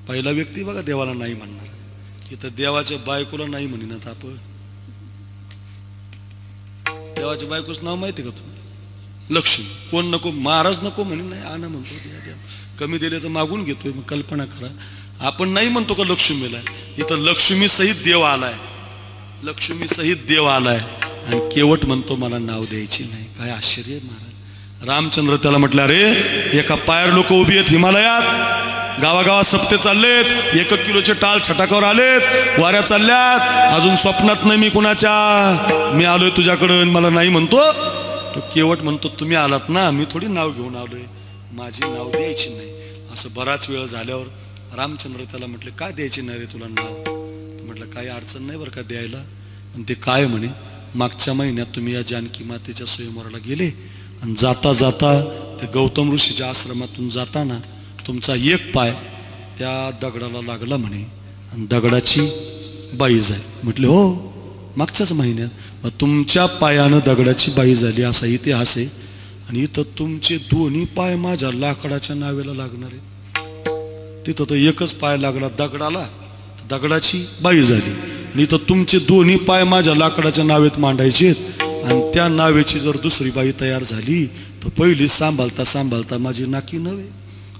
पहिला व्यक्ती बघा देवाला नाही म्हणणार. इथं देवाच्या बायकोला नाही म्हणिनात आपण. देवाच्या बायकोच नाव माहिती का तुम्ही? लक्ष्मी. कोण नको? महाराज नको म्हणे, नाही आणा म्हणतो. कमी दिले तर मागून घेतोय. मग कल्पना करा, आपण नाही म्हणतो का लक्ष्मीला? इथं लक्ष्मी सहित देव आलाय, लक्ष्मी सहित देव आलाय, आणि केवट म्हणतो मला नाव द्यायची नाही. काय आश्चर्य आहे महाराज. रामचंद्र त्याला म्हटलं अरे एका पायावर लोक उभी आहेत हिमालयात, गावागावात सप्ते चाललेत, 1 किलोचे टाळ छटाकावर आलेत, वाऱ्या चालल्यात, अजून स्वप्नात नाही मी कुणाच्या, मी आलोय तुझ्याकडं, मला नाही म्हणतो. तो केवट म्हणतो तुम्ही आलात ना, मी थोडी नाव घेऊन आलोय, माझी नाव द्यायची नाही. असं बराच वेळ झाल्यावर रामचंद्र त्याला म्हटले काय द्यायची नाही रे तुला नाव? म्हटलं काही अडचण नाही बरं का द्यायला. आणि ते काय म्हणे, मागच्या महिन्यात तुम्ही या जानकी मातेच्या स्वयंवराला गेले, आणि जाता जाता ते गौतम ऋषीच्या आश्रमातून जाताना तुमचा एक पाय त्या दगडाला लागला म्हणे, आणि दगडाची बाई झाली. म्हटले हो मागच्याच महिन्यात. मग तुमच्या पायानं दगडाची बाई झाली असा इतिहास आहे, आणि इथं तुमचे दोन्ही पाय माझ्या लाकडाच्या नावेला लागणार आहे. तिथं तर एकच पाय लागला दगडाला, दगडाची बाई झाली, आणि इथं तुमचे दोन्ही पाय माझ्या लाकडाच्या नावेत मांडायचे, आणि त्या नावेची जर दुसरी बाई तयार झाली तर पहिली सांभाळता सांभाळता माझी नाकी नव्हे,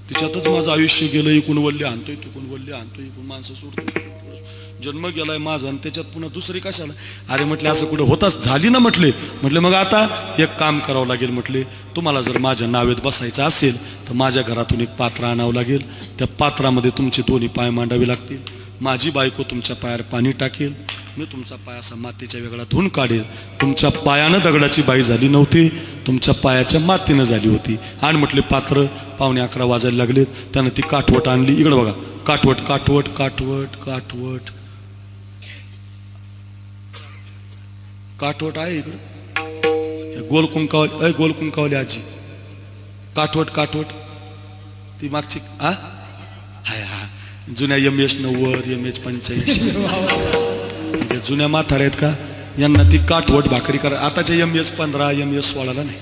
तिच्यातच माझं आयुष्य गेलं. इकून वल्ले आणतोय, तिकून वल्ले आणतोय, इकून माणसं सोडतोय, जन्म गेलाय माझा, आणि त्याच्यात पुन्हा दुसरी कशाला? अरे म्हटले असं कुठं होताच झाली ना. म्हटले मग आता एक काम करावं लागेल. म्हटले तुम्हाला जर माझ्या नावेत बसायचं असेल तर माझ्या घरातून एक पात्र आणावं लागेल, त्या पात्रामध्ये तुमचे दोन्ही पाय मांडावे लागतील, माझी बायको तुमच्या पायावर पाणी टाकेल, मी तुमचा पाय असा मातीच्या वेगळा धुवून काढेल. तुमच्या पायानं दगडाची बाई झाली नव्हती, तुमच्या पायाच्या मातीनं झाली होती. आणि म्हटले पात्र 11:15 वाजायला लागलेत. त्यानं ती काठवट आणली. इकडे बघा, काठवट काठवट काठवट काठवट काठवट आहे इकडं. गोलकुंकावली, गोलकुंकावली आजी, काठवट काठवट ती मागची हाय हा जुन्या MS 90, MS 85 म्हणजे जुन्या म्हाताऱ्या आहेत का यांना ती काठवट भाकरी करा. आताच्या MS 15, MS 16 नाही.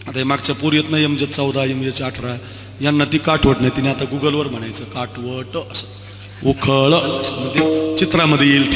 आता हे मागच्या पोरी येत नाही MS 14, MS 18 यांना ती काठवट नाही. तिने आता गुगलवर म्हणायचं काठवट असं उखळ असं चित्रामध्ये येईल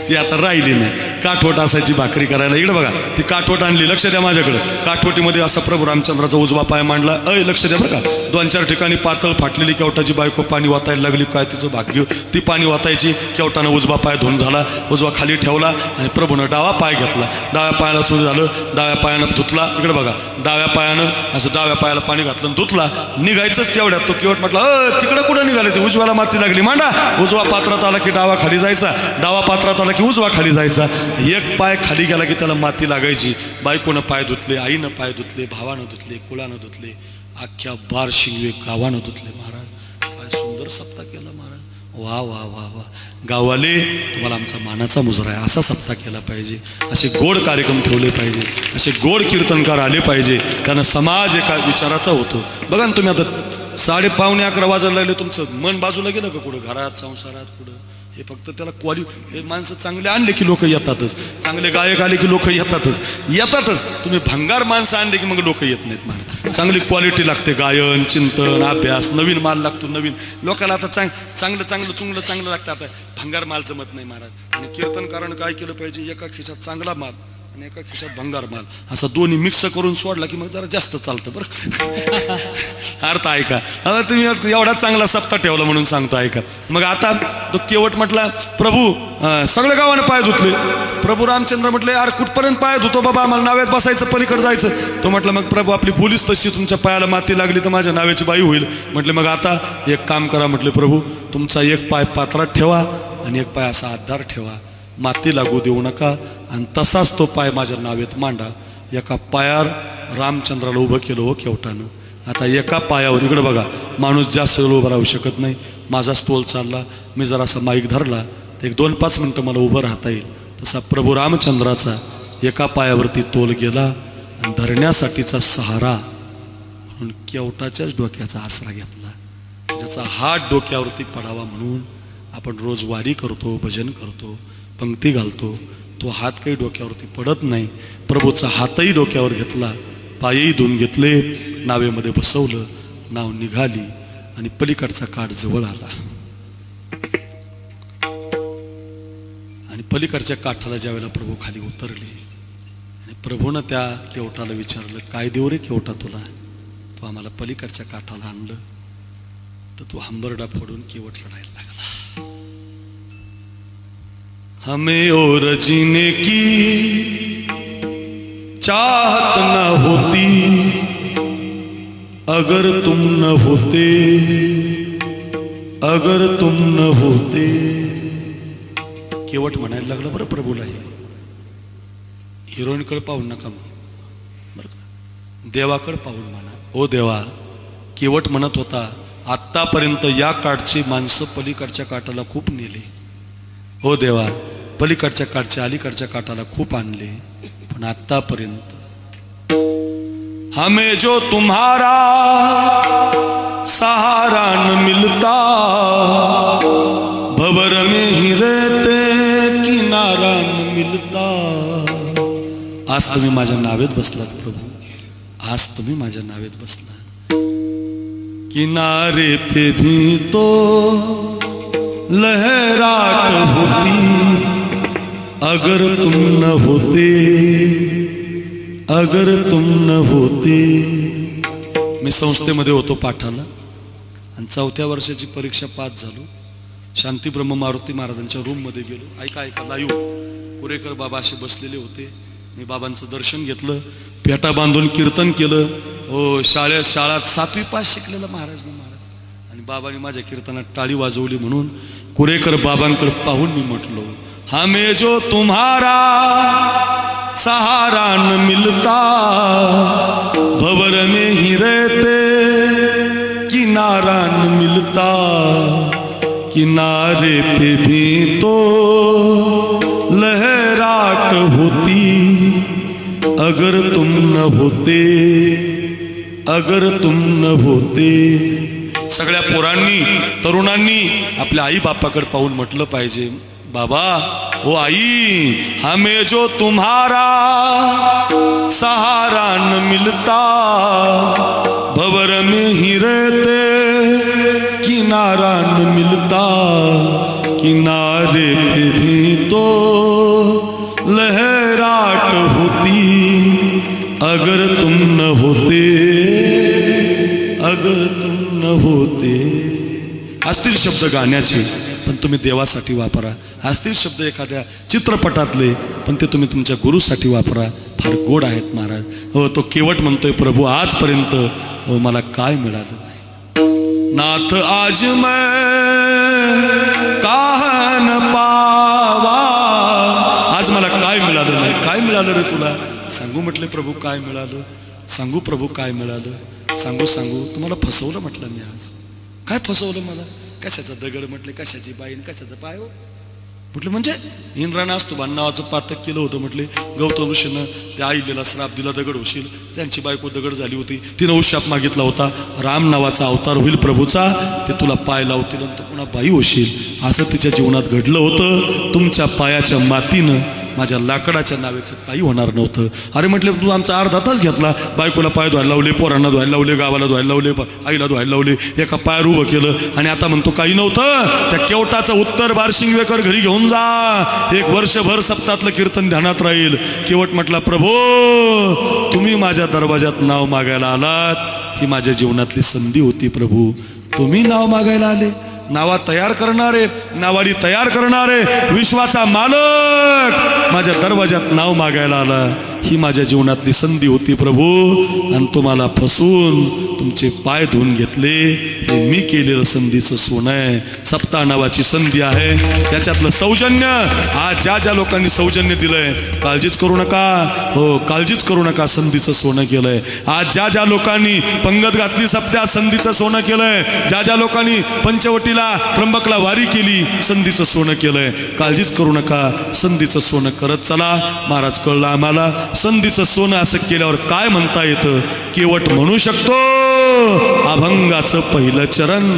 ती आता राहिली नाही. काठवट असायची भाकरी करायला. इकडे बघा ती काठवट आणली. लक्ष द्या माझ्याकडे. काठवटीमध्ये असा प्रभू रामचंद्राचा उजवा पाय मांडला. लक्ष द्या बरं का. 2-4 ठिकाणी पातळ फाटलेली केवटाची बायको पाणी वाचायला लागली. काय तिचं भाग्य. ती पाणी वाचायची. केवटानं उजवा पाय धुवून झाला. उजवा खाली ठेवला आणि प्रभूनं डावा पाय घेतला. डाव्या पायाला सुरू झालं. डाव्या पायानं धुतला. इकडे बघा डाव्या पायानं असं डाव्या पायाला पाणी घातलं आणि धुतला. निघायचंच तेवढ्यात तो केवट म्हटलं तिकडे कुठं निघाले ते. उजव्याला माती लागली. मांडा. उजवा पात्रात आला की डावा खाली जायचा. डावा पात्रात आला की उजवा खाली जायचा. एक पाय खाली गेला की त्याला माती लागायची. बायकोनं पाय धुतले, आईनं पाय धुतले, भावानं धुतले, कुळानं धुतले, अख्ख्या बार शिंगवे गावानं धुतले. महाराज काय सुंदर सप्ताह केला महाराज. वा वा वा वा. गावाले तुम्हाला आमचा मानाचा मुजरा आहे. असा सप्ताह केला पाहिजे. असे गोड कार्यक्रम ठेवले पाहिजे. असे गोड कीर्तनकार आले पाहिजे. त्यानं समाज एका विचाराचा होतो. बघा ना तुम्ही आता 11:30 वाजायला लागले. तुमचं मन बाजूला गेलं का कुठं घरात संसारात कुठं. हे फक्त त्याला हे माणसं चांगले आणले की लोक येतातच. चांगले गायक आले की लोक येतातच. तुम्ही भंगार माणसं आणले की मग लोक येत नाहीत महाराज. चांगली क्वालिटी लागते. गायन चिंतन अभ्यास नवीन माल लागतो. नवीन लोकांना आता चांगलं लागतं. आता भंगार माल जमत नाही महाराज. आणि कीर्तनकारानं काय केलं पाहिजे. एका खिशात चांगला माल आणि एका खिशात भंगार माल असा दोन्ही मिक्स करून सोडला की मग जरा जास्त चालतं बरं. अर्थ ऐका. आता तुम्ही एवढा चांगला सप्ताह ठेवला म्हणून सांगतो ऐका. मग आता तो केवट म्हटला प्रभू सगळ्या गावाने पाय धुतले. प्रभू रामचंद्र म्हटले यार कुठपर्यंत पाय धुतो बाबा. आम्हाला नाव्यात बसायचं पलीकडे जायचं. तो म्हटलं मग प्रभू आपली पोलीस तशी तुमच्या पायाला माती लागली तर माझ्या नाव्याची बाई होईल. म्हटले मग आता एक काम करा. म्हटले प्रभू तुमचा एक पाय पात्रात ठेवा आणि एक पाय असा आधार ठेवा. माती लागू देऊ नका आणि तसाच तो पाय माझ्या नावेत मांडा. एका पायावर रामचंद्राला उभं केलं हो केवटानं. आता एका पायावर इकडे बघा माणूस जास्त वेळ उभा राहू शकत नाही. माझा स्टोल चालला. मी जरासा माईक धरला तर 1-2-5 मिनटं मला उभं राहता येईल. तसा प्रभू रामचंद्राचा एका पायावरती तोल गेला आणि धरण्यासाठीचा सहारा म्हणून केवटाच्याच डोक्याचा आसरा घेतला. ज्याचा हात डोक्यावरती पडावा म्हणून आपण रोज वारी करतो, भजन करतो, पंक्ती घालतो. तो हात काही डोक्यावरती पडत नाही. प्रभूचा हातही डोक्यावर घेतला. पायही धुवून घेतले. नावेमध्ये बसवलं. नाव निघाली आणि पलीकडचा काठ जवळ आला. आणि पलीकडच्या काठाला ज्यावेळेला प्रभू खाली उतरले आणि प्रभूनं त्या केवटाला विचारलं काय देऊ रे केवटा तुला. तो आम्हाला पलीकडच्या काठाला आणलं. तर तो हंबरडा फोडून केवट रडायला लागला. हमें और जीने की चाहत न होती अगर तुम न होते, अगर तुम न होते. केवट म्हणायला लागला बरं प्रभूला. हिरोईनकडे पाहून नका बरं का. देवाकडे पाहून म्हणा. ओ देवा. केवट म्हणत होता आत्तापर्यंत या काठची माणसं पलीकडच्या काठाला खूप नेली. हो देवा पलीकडच्या काठच्या अलीकडच्या काठाला खूप आणले. पण आत्तापर्यंत हमें जो तुम्हारा सहारा न मिलता भंवर में ही रहते किनारा न मिलता. आज तुम्ही माझ्या नावेत बसलात प्रभू. आज तुम्ही माझ्या नावेत बसला. किनारे पे भी तो लहराट होती अगर तुम न होते, अगर तुम न होते. मी संस्थेमध्ये होतो पाठाला आणि 4थ्या वर्षाची परीक्षा पास झालो. शांती ब्रह्म मारुती महाराजांच्या रूम मध्ये गेलो. ऐका लाईव्ह कुरेकर बाबा असे बसलेले होते. मी बाबांचं दर्शन घेतलं. पेटा बांधून कीर्तन केलं. हो शाळेत 7वी पास शिकलेला महाराज मी महाराज. आणि बाबांनी माझ्या कीर्तनात टाळी वाजवली म्हणून कुरेकर बाबांकडे पाहून मी म्हटलो हमें जो तुम्हारा सहारा न मिलता भंवर में ही रहते किनारा न मिलता. किनारे पे भी तो लहराट होती अगर तुम न होते, अगर तुम न होते. सगळ्या पोरांनी तरुणांनी आपल्या आई बापाकडे पाहून म्हटलं पाहिजे, बाबा ओ आई, हमें जो तुम्हारा सहारा न मिलता, भंवर में ही रहते किनारा न मिलता, किनारे पे भी तो लहराट होती, अगर तुम न होते, अगर तुम न होते. असतील शब्द गाण्याचे पण तुम्ही देवासाठी वापरा. असतील शब्द एखाद्या चित्रपटातले पण ते तुम्ही तुमच्या गुरुसाठी वापरा. फार गोड आहेत महाराज. हो, तो केवट म्हणतोय, प्रभू आजपर्यंत हो मला काय मिळालं नाही. नाथ आज मैं काह न पावा, आज मला काय मिळालं नाही. काय मिळालं रे तुला? सांगू म्हटले प्रभू काय मिळालं, सांगू प्रभू काय मिळालं, सांगू सांगू. तुम्हाला फसवलं म्हटलं मी आज. काय फसवलं मला? कशाचा दगड म्हटले, कशाची बाईन, कशाचं पाय हो म्हटलं. म्हणजे इंद्रानं स्तुभान नावाचं पातक केलं होतं म्हटले. गौतम ऋषीनं त्या आईलेला श्राप दिला, दगड होशील. त्यांची बायको दगड झाली होती. तिनं शाप मागितला होता, राम नावाचा अवतार होईल प्रभूचा, ते तुला पाय लावतील आणि तू पुन्हा बाई होशील. असं तिच्या जीवनात घडलं होतं. तुमच्या पायाच्या मातीनं माझ्या लाकडाच्या नावेचं काही होणार नव्हतं. अरे म्हटलं तू आमचा अर्धा तास घेतला. बायकोला पाय धुवायला लावले, पोरांना धुवायला लावले, गावाला धुवायला लावले, आईला धुवायला लावले, एका पायावर उभं केलं आणि आता म्हणतो काही नव्हतं. त्या केवटाचं उत्तर बारशिंगवेकर घरी घेऊन जा. एक वर्षभर सप्तातलं कीर्तन ध्यानात राहील. केवट म्हटला, प्रभू तुम्ही माझ्या दरवाजात नाव मागायला आलात, ही माझ्या जीवनातली संधी होती. प्रभू तुम्ही नाव मागायला आले. नावा तयार करणारे, नावाडी तयार करणारे, विश्वाचा मालक माझ्या दरवाजात नाव मागायला आला, ही माझ्या जीवनातली संधी होती प्रभू. आणि तुम्हाला फसून तुमचे पाय धुवून घेतले. हे मी केलेलं संधीचं सोनं आहे. सप्ताह नावाची संधी आहे, त्याच्यातलं सौजन्य. आज ज्या ज्या लोकांनी सौजन्य दिलंय, काळजीच करू नका. हो, काळजीच करू नका. संधीचं सोनं केलंय. आज ज्या ज्या लोकांनी पंगत घातली, सप्त्या संधीचं सोनं केलंय. ज्या ज्या लोकांनी पंचवटीला त्र्यंबकला वारी केली, संधीचं सोनं केलंय. काळजीच करू नका. संधीचं सोनं करत चला. महाराज कळलं आम्हाला. संधीचं सोनं असं केल्यावर काय म्हणता येतं? केवट म्हणू शकतो, अभंगाचं पहिलं चरण.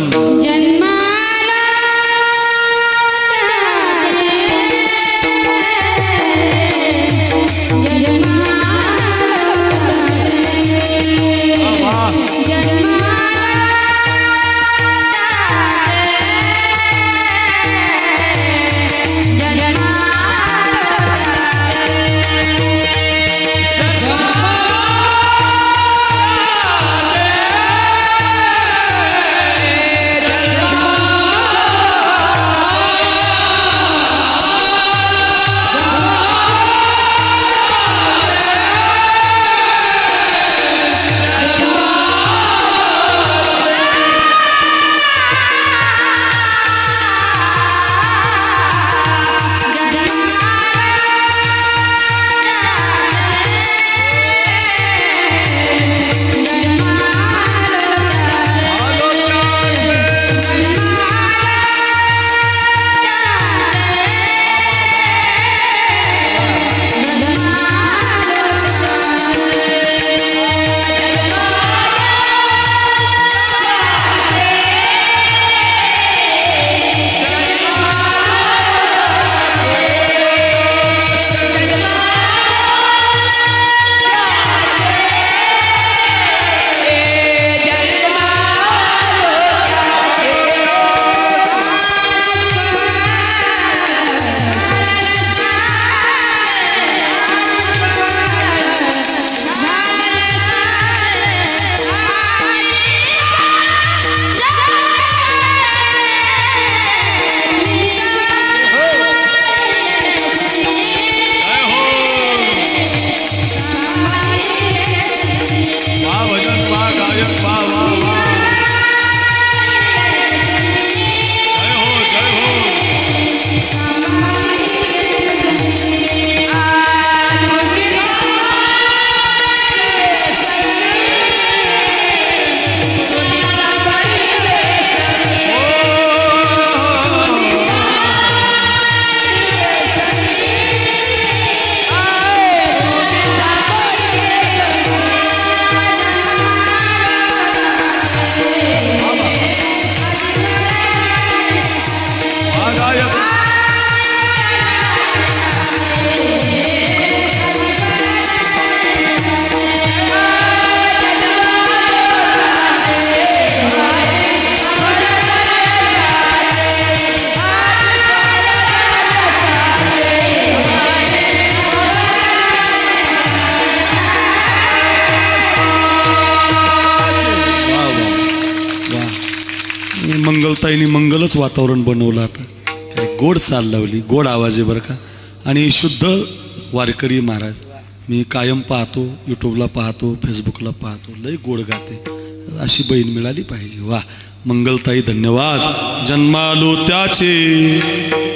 मंगलताईनी मंगलच वातावरण बनवलं. आता काय गोड चाल लावली, गोड आवाज आहे बरं का. आणि शुद्ध वारकरी महाराज मी कायम पाहतो, यूट्यूबला पाहतो, फेसबुकला पाहतो, लय गोड गाते. अशी बहीण मिळाली पाहिजे. वा मंगलताई धन्यवाद. जन्मालो त्याचे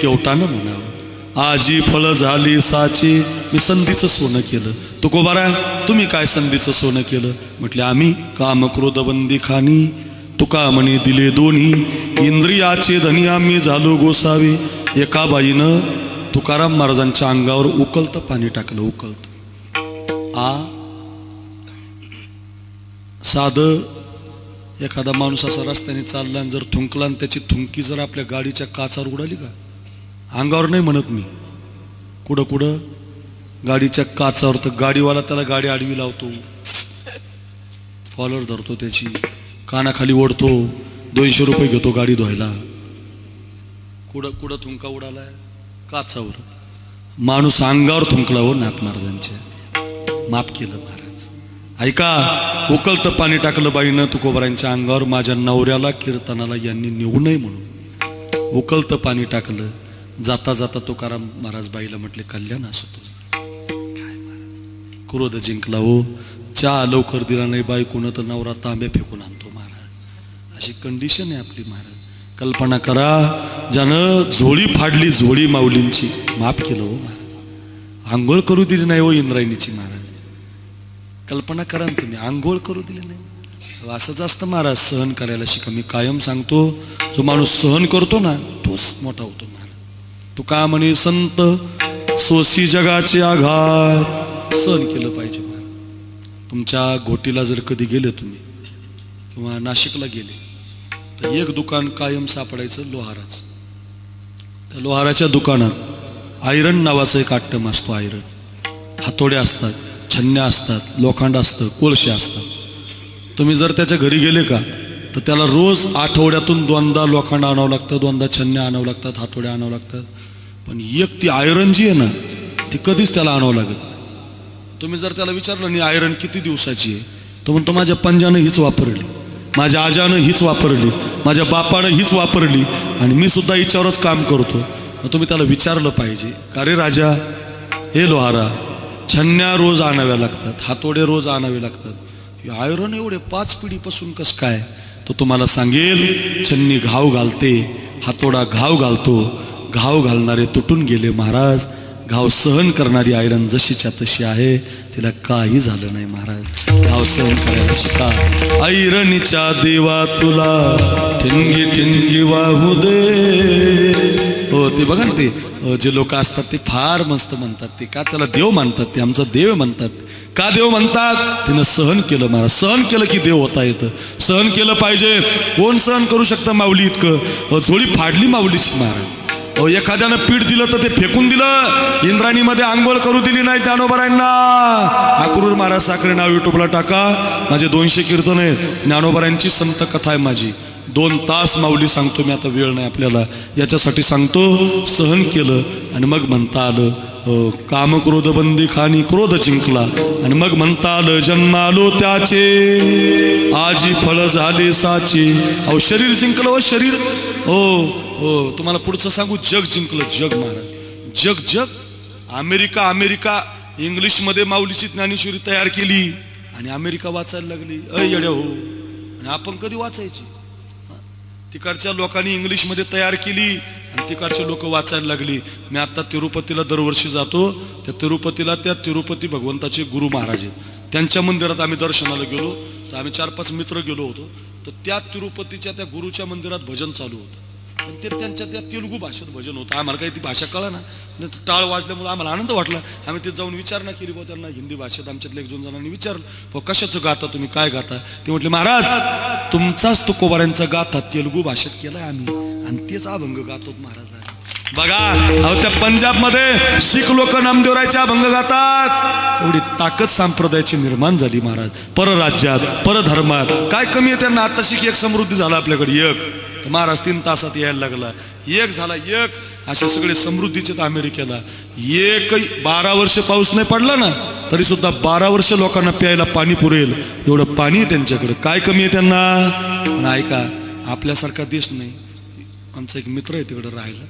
केवटानं म्हणावं, आजी फळ झाली साची. मी संधीचं सोनं केलं. तुकोबारा तुम्ही काय संधीचं सोनं केलं? म्हटले आम्ही काम क्रोध बंदी खानी, तुका म्हणे दिले दोन्ही, इंद्रियाचे धनी आम्ही झालो गोसावी. एका बाईनं तुकाराम महाराजांच्या अंगावर उकळतं पाणी टाकलं. उकळतं साधं एखादा माणूस असा रस्त्याने चालला आणि जर थुंकला आणि त्याची थुंकी जर आपल्या गाडीच्या काचावर उडाली का, अंगावर नाही म्हणत मी, कुठं कुठं गाडीच्या काचावर, तर गाडीवाला त्याला गाडी आडवी लावतो, फॉलर धरतो, त्याची कानाखाली ओढतो, 200 रुपये घेतो गाडी धुवायला. कुठं कुठं थुंका उडालाय? काचावर. माणूस अंगावर थुंकला हो नाथ महाराजांच्या. माफ केलं महाराज. ऐका, उकळतं पाणी टाकलं बाईनं तुकोबारांच्या अंगावर. माझ्या नवऱ्याला कीर्तनाला यांनी नेऊ नये म्हणून उकळतं पाणी टाकलं. जाता जाता तुकाराम महाराज बाईला म्हटले कल्याण असो तुझं. काय महाराज क्रोध जिंकला हो. चहा लवकर दिला नाही बायकोनं तर नवरा तांबे फेकून आणतो महाराज. अशी कंडिशन आहे आपली महाराज. कल्पना करा, ज्यानं झोळी फाडली, झोळी माऊलींची, माफ केलं हो महाराज. आंघोळ करू दिली नाही हो इंद्रायणीची महाराज. कल्पना करा ना तुम्ही, आंघोळ करू दिली नाही. असंच असतं महाराज, सहन करायला शिका. मी कायम सांगतो, जो माणूस सहन करतो ना तोच मोठा होतो महाराज. तू का म्हणे संत सोसी जगाचे आघात. सहन केलं पाहिजे महाराज. तुमच्या घोटीला जर कधी गेले तुम्ही किंवा नाशिकला गेले तर एक दुकान कायम सापडायचं लोहाराचं. त्या लोहाराच्या दुकानात आयरन नावाचं एक आयटम असतो. आयरन, हातोड्या असतात, छन्न्या असतात, लोखंड असतं, कोळशे असतात. तुम्ही जर त्याच्या घरी गेले का तर त्याला रोज आठवड्यातून 2दा लोखंड आणावं लागतं, 2दा छन्न्या आणावं लागतात, हातोड्या आणावं लागतात. पण एक ती आयरन जी आहे ना ती कधीच त्याला आणावं लागत. तुम्ही जर त्याला विचारलं नाही आयरन किती दिवसाची आहे, तो म्हणतो माझ्या पंजानं हीच वापरली, माझ्या आजानं हीच वापरली, माझ्या बापानं हीच वापरली आणि मी सुद्धा हिच्यावरच काम करतो. मग तुम्ही त्याला विचारलं पाहिजे, का रे राजा, हे लोहारा, छन्न्या रोज आणाव्या लागतात, हातोडे रोज आणावे लागतात, आयरन एवढे 5 पिढीपासून कसं काय? तो तुम्हाला सांगेल, छन्नी घाव घालते, हातोडा घाव घालतो, घाव घालणारे तुटून गेले महाराज. घाव सहन करणारी आयरन जशीच्या तशी आहे, तिला काही झालं नाही महाराज. घाव सहन करायला शिका. आयरणीच्या देवा तुला ठिणगी ठिणगी वाहू दे. हो ते बघा ना, ते जे लोक असतात ते फार मस्त म्हणतात. ते का त्याला देव मानतात, ते आमचा देव म्हणतात. का देव म्हणतात? तिनं सहन केलं महाराज. सहन केलं की देव होता येतं. सहन केलं पाहिजे. कोण सहन करू शकतं माऊली इतकं? झोळी फाडली माऊलीची महाराज. एखाद्यानं पीठ दिलं तर ते फेकून दिलं. इंद्राणीमध्ये आंघोळ करू दिली नाही ज्ञानोबारांना. अक्रूर महाराज साखरे नाव यूट्यूबला टाका, माझे 200 कीर्तन आहे. ज्ञानोबारांची संत कथा आहे माझी. 2 तास माऊली सांगतो मी, आता वेळ नाही आपल्याला, याच्यासाठी सांगतो. सहन केलं आणि मग म्हणता आलं काम क्रोध बंदी खानी, क्रोध जिंकला आणि मग म्हणता आलं जन्मालो त्याचे, आजी फळ झाले साची. अहो शरीर जिंकलं हो, शरीर. हो तुम्हाला पुढचं सांगू, जग जिंकलं, जग महाराज. जग जग अमेरिका, अमेरिका इंग्लिशमध्ये माऊलीची ज्ञानेश्वरी तयार केली आणि अमेरिका वाचायला लागली. येड्या हो. आणि आपण कधी वाचायची? तिकडच्या लोकांनी इंग्लिशमध्ये तयार केली आणि तिकडचे लोक वाचायला लागली. मी आता तिरुपतीला दरवर्षी जातो. त्या तिरुपतीला त्या तिरुपती भगवंताचे गुरु महाराज आहेत. त्यांच्या मंदिरात आम्ही दर्शनाला गेलो तर आम्ही 4-5 मित्र गेलो होतो. तर त्या तिरुपतीच्या त्या गुरुच्या मंदिरात भजन चालू होतं. ते त्यांच्या त्या तेलुगू भाषेत भजन होतं. आम्हाला काही ती भाषा कळा ना, टाळ वाजल्यामुळे आम्हाला आनंद वाटला. आम्ही ते जाऊन विचारणा केली बा त्यांना हिंदी भाषेत. आमच्यातल्या 1-2 जणांनी विचारलं, हो कशाचं गाता तुम्ही, काय गाता? ते म्हटले, महाराज तुमचाच तुकोबाऱ्यांचा गाथा तेलुगू भाषेत केलाय आम्ही आणि तेच अभंग गातो महाराज. बघा अहो त्या पंजाबमध्ये शीख लोक नामदेवरायचे अभंग गातात. एवढी ताकद संप्रदायाची निर्माण झाली महाराज. परराज्यात परधर्मात काय कमी आहे त्यांना? आता शिक एक समृद्धी झाला आपल्याकडे. एक महाराज 3 तासात यायला लागला, एक झाला एक. असे सगळे समृद्धीचे तर अमेरिकेला एक 12 वर्ष पाऊस नाही पडला ना तरी सुद्धा 12 वर्ष लोकांना प्यायला पाणी पुरेल एवढं पाणी त्यांच्याकडे. काय कमी आहे त्यांना? पण ऐका आपल्यासारखा देश नाही. आमचा एक मित्र आहे तिकडे राहायला,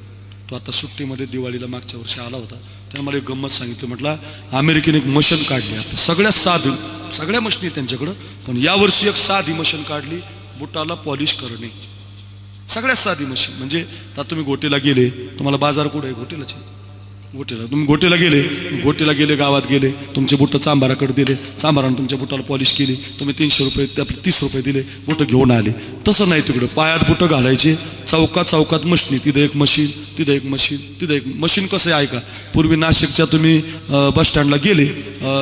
तो आता सुट्टीमध्ये दिवाळीला मागच्या वर्षी आला होता. त्याने मला एक गंमत सांगितली. म्हटलं अमेरिकेने एक मशीन काढली आता सगळ्यात साधी, सगळ्या मशीन आहे त्यांच्याकडं, पण यावर्षी एक साधी मशीन काढली बुटाला पॉलिश करणे. सगळ्यात साधी मशीन. म्हणजे आता तुम्ही गोटेला गेले, तुम्हाला बाजार कुठे आहे? गोटेलाच. गोटेला तुम्ही गोटेला गेले गावात गेले, तुमचे बुट चांभाराकडे दिले, चांभारानं तुमच्या बुटाला पॉलिश केली, तुम्ही 300 रुपये आपले 30 रुपये दिले, बुटं घेऊन आले. तसं नाही तिकडं. पायात बुटं घालायचे, चौकात मशीन, तिथं एक मशीन, तिथं एक मशीन, तिथं एक मशीन. कसं आहे ऐका, पूर्वी नाशिकच्या तुम्ही बसस्टँडला गेले,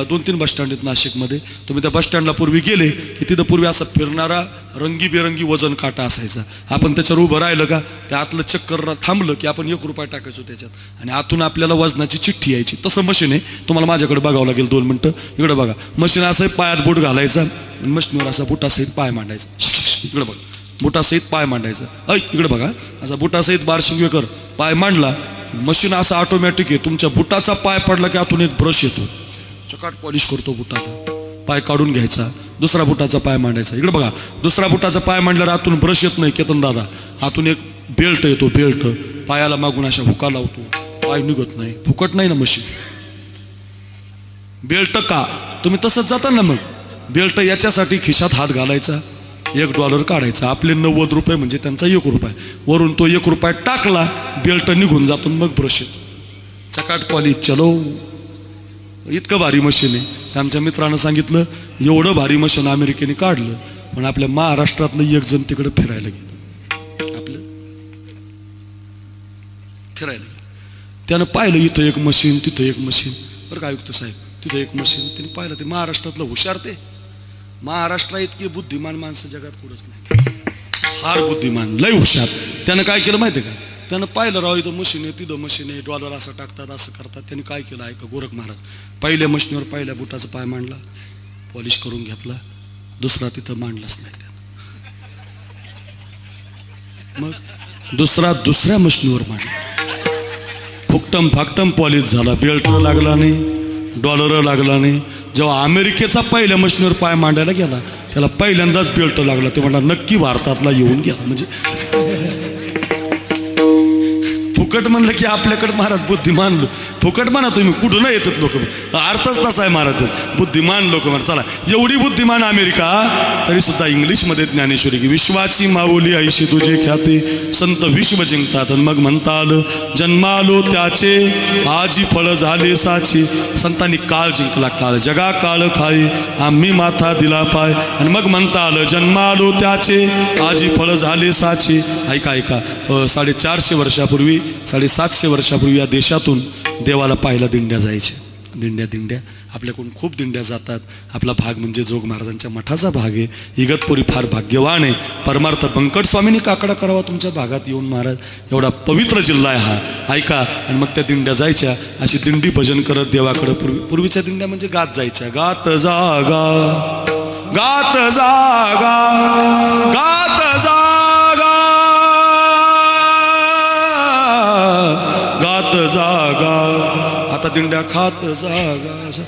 2-3 बसस्टँड आहेत नाशिकमध्ये, तुम्ही त्या बसस्टँडला पूर्वी गेले की तिथं पूर्वी असा फिरणारा रंगीबेरंगी वजन काटा असायचा. आपण त्याच्यावर उभं राहिलं का त्या आतलं चक्कर थांबलं की आपण 1 रुपया टाकायचो त्याच्यात आणि आतून आपल्याला वजनाची चिठ्ठी यायची. तसं मशीन आहे. तुम्हाला माझ्याकडे बघावं लागेल 2 मिनिटं. इकडे बघा, मशीन असं पायात बूट घालायचा, मशीनवर असा बुटासहित पाय मांडायचा. इकडे बघा, बुटासहित पाय मांडायचा. इकडे बघा, असा बुटासहित बारशिंग कर पाय मांडला, मशीन असं ऑटोमॅटिक आहे. तुमच्या बुटाचा पाय पडला की आतून एक ब्रश येतो, चकाट पॉलिश करतो बुटाला. पाय काढून घ्यायचा, दुसरा बुटाचा पाय मांडायचा. इकडे बघा, दुसरा बुटाचा पाय मांडल्यावर आतून ब्रश येत नाही केतन दादा, आतून एक बेल्ट येतो. बेल्ट पायाला मागून अशा हुका लावतो, पाय निघत नाही. फुकट नाही ना मशीन. बेल्ट का? तुम्ही तसंच जाता ना. मग बेल्ट याच्यासाठी खिशात हात घालायचा, $1 काढायचा. आपले 90 रुपये म्हणजे त्यांचा 1 रुपया. वरून तो 1 रुपया टाकला, बेल्ट निघून जातो, मग ब्रश येतो. चकाट पॉलिश. चलो, इतकं भारी मशीन आहे. आमच्या मित्रानं सांगितलं एवढं भारी मशीन अमेरिकेने काढलं, पण आपल्या महाराष्ट्रातलं एक जण तिकडे फिरायला गेलं. आपलं फिरायला गेलं, त्यानं पाहिलं इथं एक मशीन, तिथं एक मशीन. बरं काय आयुक्त साहेब, तिथं एक मशीन. त्याने पाहिलं ते महाराष्ट्रातलं हुशार. ते महाराष्ट्रा इतके बुद्धिमान माणसं जगात कुठंच नाही. फार बुद्धिमान, लय हुशार. त्यानं काय केलं माहिती आहे का? त्यानं पाहिलं राव इथं मशीन आहे, तिथं मशीन आहे, $1 असं टाकतात, असं करतात. त्यांनी काय केलं ऐका, गोरख महाराज पहिल्या मशीनवर पहिल्या बुटाचा पाय मांडला, पॉलिश करून घेतला. दुसरा तिथं मांडलाच नाही त्यानं. मग दुसऱ्या मशीनवर मांडला. फुकटम फाकटम पॉलिश झाला. बेल्ट लागला नाही, $1 लागला नाही. जेव्हा अमेरिकेचा पहिल्या मशीनवर पाय मांडायला गेला त्याला पहिल्यांदाच बेल्ट लागला. ते म्हणला नक्की भारतातला येऊन गेला. म्हणजे फुकट म्हणलं की आपल्याकडे महाराज बुद्धिमान. फुकट म्हणा तुम्ही, कुठून येतात लोक. अर्थच तसा आहे महाराज, बुद्धिमान लोक म्हणा. चला, एवढी बुद्धिमान अमेरिका तरी सुद्धा इंग्लिशमध्ये ज्ञानेश्वरी की विश्वाची माऊली ऐशी तुझे ख्याती, संत विश्व जिंकतात. मग म्हणता आलं जन्मालो त्याचे, आजी फळ झाले साची. संतांनी काळ जिंकला. काळ जगा काळ खाई, आम्ही माथा दिला पाय. आणि मग म्हणता आलं जन्मालो त्याचे, आजी फळ झाले साची. ऐका 450 वर्षापूर्वी, 750 वर्षापूर्वी या देशातून देवाला पाहायला दिंड्या जायच्या. दिंड्या आपल्याकडून खूप दिंड्या जातात. आपला भाग म्हणजे जोग महाराजांच्या मठाचा भाग आहे. इगतपुरी फार भाग्यवान आहे. परमार्थ बंकट स्वामींनी काकडा करावा तुमच्या भागात येऊन महाराज. एवढा पवित्र जिल्हा आहे हा. ऐका. आणि मग त्या दिंड्या जायच्या, अशी दिंडी भजन करत देवाकडे. पूर्वीच्या दिंड्या म्हणजे गात जायच्या. गात जागा, गात जागा, गात जागा, गात जागा. आता दिंड्या खात जागा.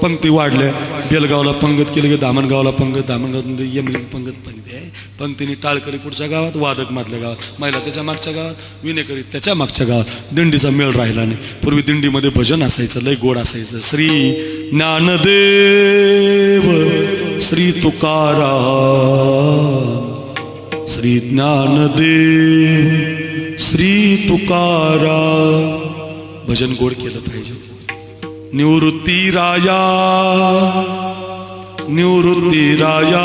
पंक्ती वाढल्या. बेलगावला पंगत केलं की धामणगावला पंगत, धामणगावात ये म्हणजे पंगत आहे. पंक्तीने टाळकरी पुढच्या गावात, वादक मधल्या गावात, महिला त्याच्या मागच्या गावात, विनेकरी त्याच्या मागच्या गावात. दिंडीचा मेळ राहिला नाही. पूर्वी दिंडीमध्ये भजन असायचं, लय गोड असायचं. श्री ज्ञानदेव, श्री तुकाराम, श्री ज्ञानदेव, श्री तुकाराम. भजन गोड केलं पाहिजे. निवृत्ती राया, निवृत्ती राया,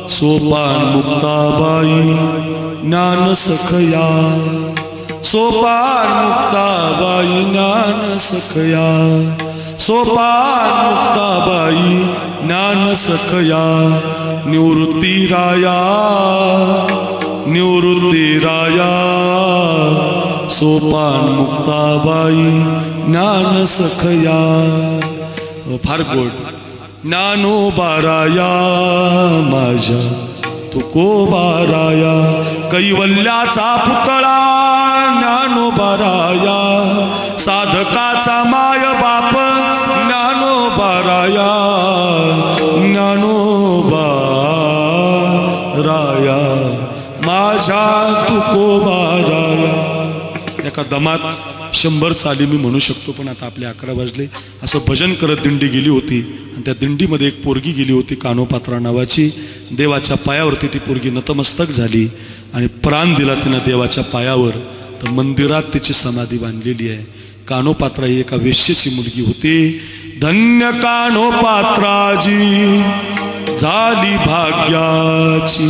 सोपान मुक्ताबाई, ज्ञान सखया सोपान मुक्ताबाई ज्ञान सखया सोपान मुक्ताबाई ज्ञान सखया निवृत्ती राया सोपान मुक्ताबाई ज्ञान सखया फार गोड ज्ञानोबाराया माझ्या तुकोबाराया कैवल्याचा पुतळा ज्ञानोबाराया साधकाचा माय बाप ज्ञानोबाराया ज्ञानोबाराया माझ्या तुकोबाराया. एका दमात 100 चाली मी म्हणू शकतो, पण आता आपले 11 वाजले. असं भजन करत दिंडी गेली होती आणि त्या दिंडीमध्ये एक पोरगी गेली होती कानोपात्रा नावाची. देवाच्या पायावरती ती पोरगी नतमस्तक झाली आणि प्राण दिला तिनं देवाच्या पायावर. तर मंदिरात तिची समाधी बांधलेली आहे. कानोपात्रा ही एका वेश्येची मुलगी होती. धन्य कानोपात्राजी झाली भाग्याची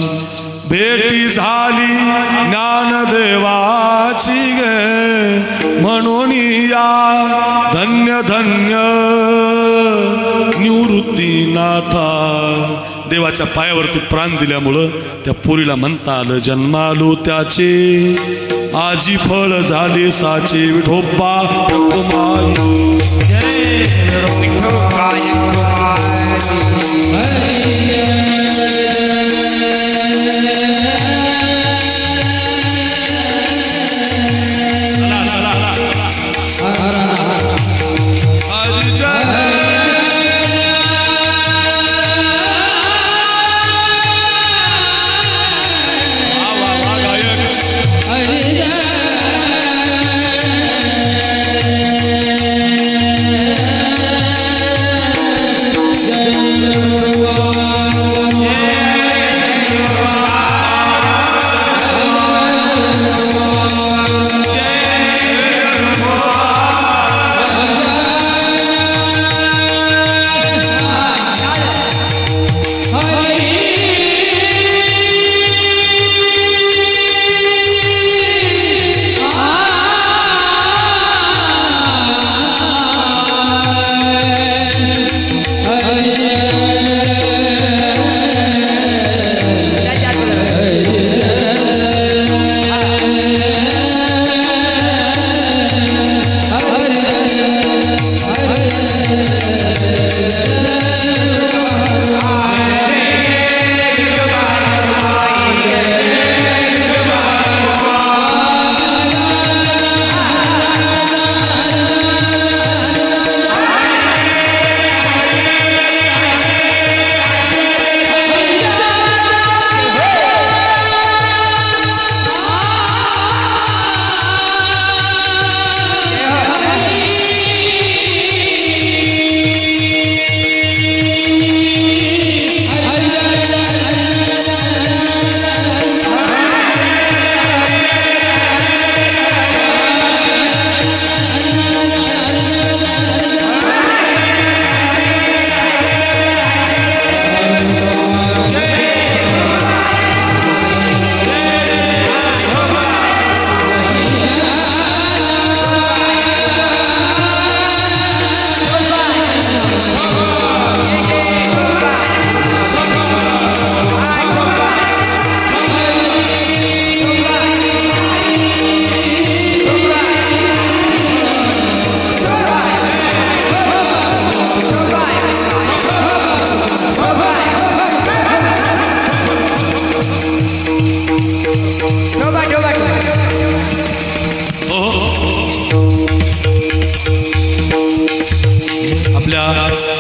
भेटी झाली ज्ञानदेवाची गे म्हणून या धन्य धन्य निवृत्तीनाथा. देवाच्या पायावरती प्राण दिल्यामुळं त्या पोरीला म्हणता आलं जन्मालो त्याचे आजी फळ झाले साचे. विठोबा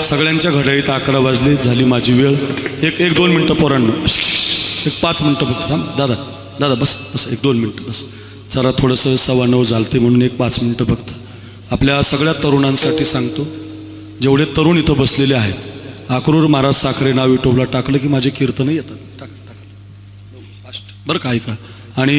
सगळ्यांच्या घड्याळीत 11 वाजले. झाली माझी वेळ. एक 2 मिनटं पोरांना, एक 5 मिनटं फक्त. दादा दादा बस बस 1-2 मिनटं बस. जरा थोडंसं 9:15 झालते म्हणून एक 5 मिनटं फक्त. आपल्या सगळ्या तरुणांसाठी सांगतो, जेवढे तरुण इथं बसलेले आहेत, अक्रूर महाराज साखरे नाव युट्यूबला टाकलं की माझे कीर्तन येतात. बरं का, ऐका. आणि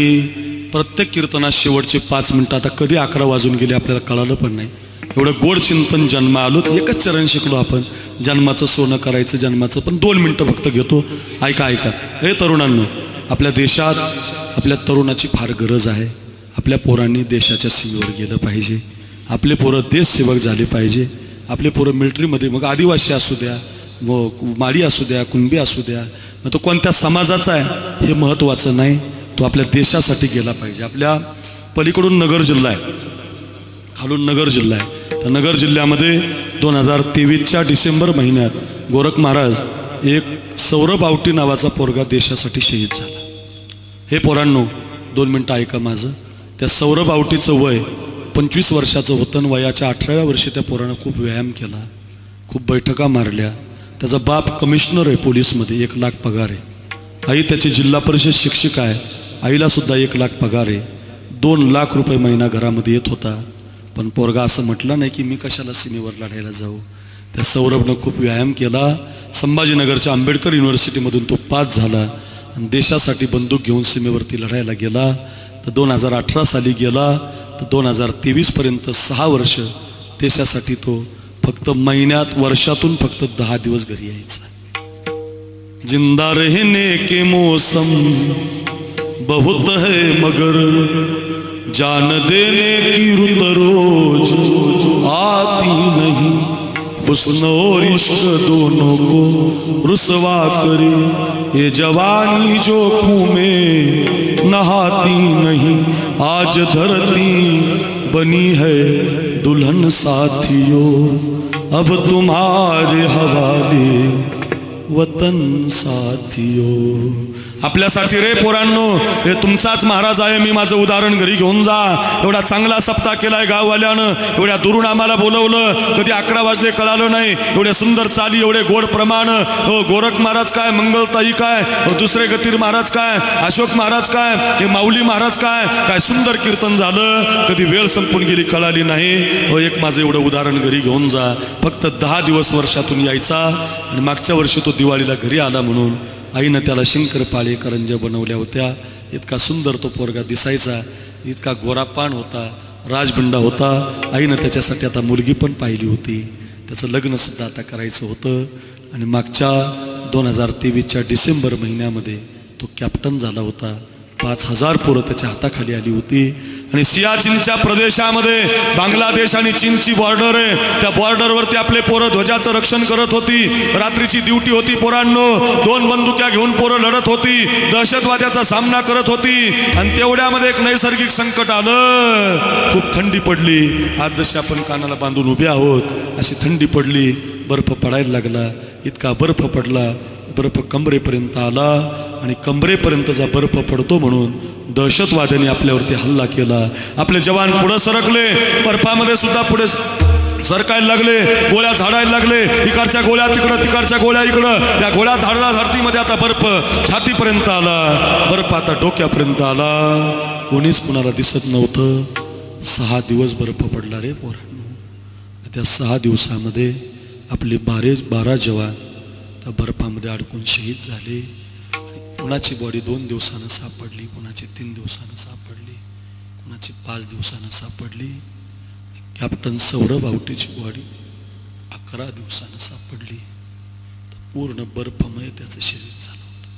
प्रत्येक कीर्तनात शेवटचे 5 मिनटं, आता कधी 11 वाजून गेले आपल्याला कळालं पण नाही. एवढं गोड चिंतन जन्म आलो, एकच चरण शिकलो आपण, जन्माचं सोनं करायचं जन्माचं. पण 2 मिनटं फक्त घेतो. ऐका ऐका हे तरुणांनो, आपल्या देशात आपल्या तरुणाची फार गरज आहे. आपल्या पोरांनी देशाच्या सीमेवर गेलं पाहिजे. आपले पोरं देशसेवक झाले पाहिजे. आपले पोरं मिलिटरीमध्ये, मग आदिवासी असू द्या, मग माळी असू द्या, कुणबी असू द्या, मग तो कोणत्या समाजाचा आहे हे महत्त्वाचं नाही, तो आपल्या देशासाठी गेला पाहिजे. आपल्या पलीकडून नगर जिल्हा आहे, खालून नगर जिल्हा आहे. तर नगर जिल्ह्यामध्ये 2023च्या डिसेंबर महिन्यात गोरख महाराज एक सौरभ आवटी नावाचा पोरगा देशासाठी शहीद झाला. हे पोरांनो 2 मिनटं ऐका माझं. त्या सौरभ आवटीचं वय 25 वर्षाचं होतं. वयाच्या 18व्या वर्षी त्या पोरानं खूप व्यायाम केला, खूप बैठका मारल्या. त्याचा बाप कमिशनर आहे पोलीसमध्ये, 1 लाख पगार आहे. आई त्याची जिल्हा परिषद शिक्षिका आहे, आईला सुद्धा 1 लाख पगार आहे. 2 लाख रुपये महिना घरामध्ये येत होता. पण पोरगा असं म्हटलं नाही की मी कशाला सीमेवर लढायला जाऊ. त्या सौरभनं खूप व्यायाम केला. संभाजीनगरच्या आंबेडकर युनिव्हर्सिटीमधून तो पास झाला आणि देशासाठी बंदूक घेऊन सीमेवरती लढायला गेला. तर 2018 साली गेला तर 2023 पर्यंत 6 वर्ष देशासाठी तो फक्त महिन्यात, वर्षातून फक्त 10 दिवस घरी यायचा. जिंदा रहने के मौसम बहुत है मगर जान देने की रुत रोज आती नहीं. हुस्न और इश्क दोनों को रुसवा करे ये जवानी जोखों में नहाती नहीं. आज धरती बनी है दुल्हन साथियों, अब तुम्हारे हवाले वतन साथियों. आपल्यासाठी रे पोरांनो, हे तुमचाच महाराज आहे. मी माझं उदाहरण घरी घेऊन जा. एवढा चांगला सप्ताह केलाय गाववाल्यानं, एवढ्या दुरून आम्हाला बोलवलं, कधी 11 वाजले कळालं नाही. एवढे सुंदर चाली, एवढे गोड प्रमाण. हो गोरख महाराज काय, मंगलताई काय, दुसरे गतीर महाराज काय, अशोक महाराज काय, हे माऊली महाराज काय, काय सुंदर कीर्तन झालं. कधी वेळ संपून गेली कळाली नाही. हो एक माझं एवढं उदाहरण घरी घेऊन जा. फक्त 10 दिवस वर्षातून यायचा. आणि मागच्या वर्षी तो दिवाळीला घरी आला म्हणून आईनं त्याला शंकरपाळे करंज्या बनवल्या होत्या. इतका सुंदर तो पोरगा दिसायचा, इतका गोरापान होता, राजबिंडा होता. आईनं त्याच्यासाठी आता मुलगी पण पाहिली होती. त्याचं लग्नसुद्धा आता करायचं होतं. आणि मागच्या 2023च्या डिसेंबर महिन्यामध्ये तो कॅप्टन झाला होता. 5000 पोरं त्याच्या हाताखाली आली होती. आणि सियाचीनच्या प्रदेशामध्ये बांगलादेश आणि चीनची बॉर्डर आहे. त्या बॉर्डरवरती आपले पोरं ध्वजाचं रक्षण करत होती. रात्रीची ड्युटी होती पोरांनो. 2 बंदुक्या घेऊन पोरं लढत होती, दहशतवाद्याचा सामना करत होती. आणि तेवढ्यामध्ये एक नैसर्गिक संकट आलं. खूप थंडी पडली. आज जशी आपण कानाला बांधून उभे आहोत अशी थंडी पडली. बर्फ पडायला लागला. इतका बर्फ पडला, बर्फ कमरेपर्यंत आला. आणि कमरेपर्यंतचा बर्फ पडतो म्हणून दहशतवाद्यांनी आपल्यावरती हल्ला केला. आपले जवान पुढे सरकले, बर्फामध्ये सुद्धा पुढे सरकायला लागले, गोळ्या झाडायला लागले. इकडच्या गोळ्या तिकडं, तिकडच्या गोळ्या इकडं. या गोळ्या झाडला धरतीमध्ये आता बर्फ छातीपर्यंत आला, बर्फ आता डोक्यापर्यंत आला. कोणीच कुणाला दिसत नव्हतं. 6 दिवस बर्फ पडला रे पोरांनो. त्या 6 दिवसामध्ये आपले 12 जवान त्या बर्फामध्ये अडकून शहीद झाले. कुणाची बॉडी 2 दिवसानं सापडली, कुणाची 3 दिवसानं सापडली, कुणाची 5 दिवसानं सापडली. कॅप्टन सौरभ आवटीची बॉडी 11 दिवसानं सापडली. पूर्ण बर्फमय त्याचं शरीर झालं होतं.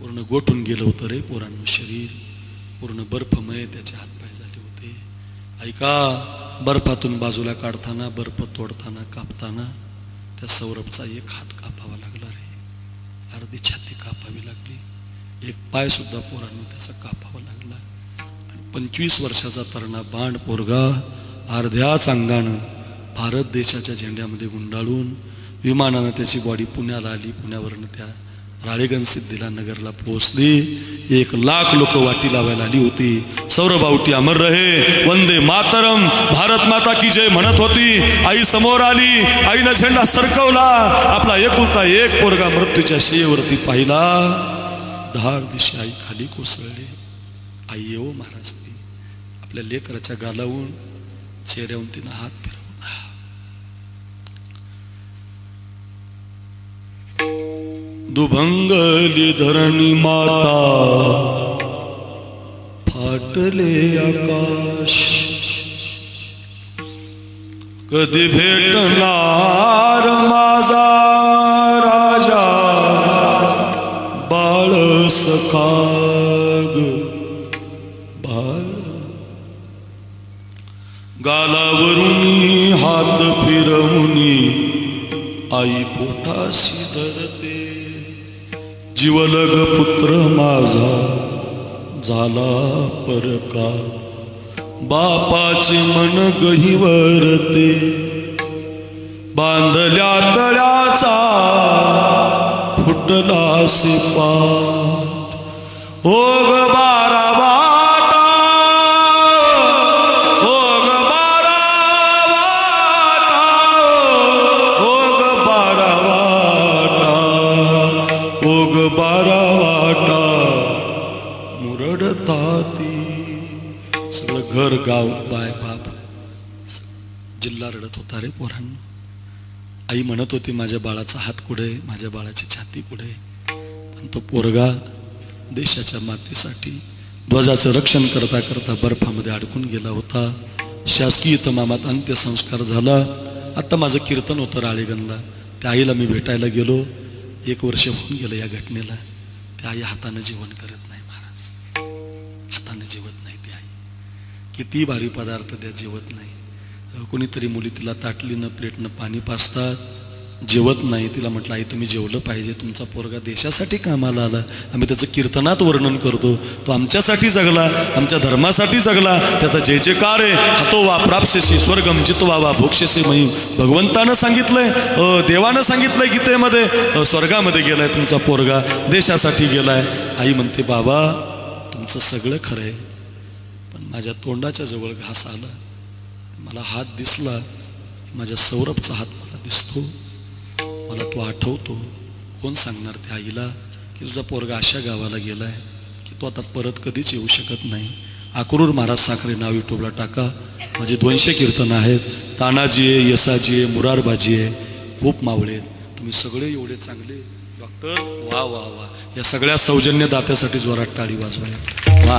पूर्ण गोठून गेलं होतं रे पोरांनो शरीर. पूर्ण बर्फमय त्याचे हातपाय झाले होते. ऐका, बर्फातून बाजूला काढताना, बर्फ तोडताना, कापताना त्या सौरभचा एक हात कापावा लागला रे. अर्धी छाती कापावी लागली. एक पाय सुद्धा पोरांनो त्याचा कापावा लागला. आणि 25 वर्षाचा तरणा बांड पोरगा अर्ध्याच अंगानं भारत देशाच्या झेंड्यामध्ये गुंडाळून विमानानं त्याची बॉडी पुण्याला आली. पुण्यावरनं त्या राळेगण सिद्धीला नगरला पोहोचली. 1 लाख लोक वाटी लावायला आली होती. सौरभ आवटी अमर रहे, वंदे मातरम, भारत माता की जय म्हणत होती. आई समोर आली, आईनं झेंडा सरकवला. आपला एकुलता एक पोरगा मृत्यूच्या शियेवरती पाहिला. धाड दिशी आई खाली कोसळली. आई येऊ महाराज ती आपल्या लेकराच्या गालावून चेहऱ्याहून तिनं हात फिरवला. दुभंगली धरणी माता, फाटले आकाश, कधी भेटणार माझा राजा बाळस सखाग बाळ गालावरुनी हात फिरवुनी आई पोटाशी धरते जीवलग पुत्र माझा झाला परका बापाचे मन गहिवरते बांधल्या तळ्याचा फुटला पाठ ओग बारा वाटा ओग बारा वाटा ओग बारा वाटा ओग बारा वाटा मुरडताती सगळं घर गाव बाय बाप जिल्हा रडत होता रे पोरांनो. आई म्हणत होती माझ्या बाळाचा हात कुठे, माझ्या बाळाची छाती कुठे. पण तो पोरगा देशाच्या मातेसाठी ध्वजाचं रक्षण करता करता बर्फामध्ये अडकून गेला होता. शासकीय इतमामात अंत्यसंस्कार झाला. आता माझं कीर्तन होतं राळेगणला. त्या आईला मी भेटायला गेलो. 1 वर्ष होऊन गेलं या घटनेला. त्या आई हाताने जेवण करत नाही महाराज, हाताने जेवत नाही ती आई. किती भारी पदार्थ द्या जेवत नाही. कोणीतरी मुली तिला ताटलीनं प्लेटनं पाणी पाजतात, जेवत नाही. तिला म्हटलं आई तुम्ही जेवलं पाहिजे, तुमचा पोरगा देशासाठी कामाला आला. आम्ही त्याचं कीर्तनात वर्णन करतो. तो आमच्यासाठी जगला, आमच्या धर्मासाठी जगला. त्याचा जय जयकार आहे. हातो वा प्राप्स्यसी स्वर्गम जितो वा भोक्ष्यसी महिम. भगवंतानं सांगितलंय, देवानं सांगितलंय गीतेमध्ये, स्वर्गामध्ये गेलाय तुमचा पोरगा, देशासाठी गेलाय. आई म्हणते बाबा तुमचं सगळं खरं आहे, पण माझ्या तोंडाच्या जवळ घास आला, मला हात दिसला, माझ्या सौरभचा हात मला दिसतो, मला तो आठवतो. कोण सांगणार त्या आईला की तुझा पोरगा अशा गावाला गेलाय की तो आता परत कधीच येऊ शकत नाही. अक्रूर महाराज साखरे नाव युट्यूबला टाका. माझे 200 कीर्तन आहेत. तानाजी आहे, यसाजी आहे, मुरारबाजी आहे, खूप मावळे. तुम्ही सगळे एवढे चांगले डॉक्टर, वा वा वा. या सगळ्या सौजन्य दात्यासाठी जोरात टाळी वाजवाय. वा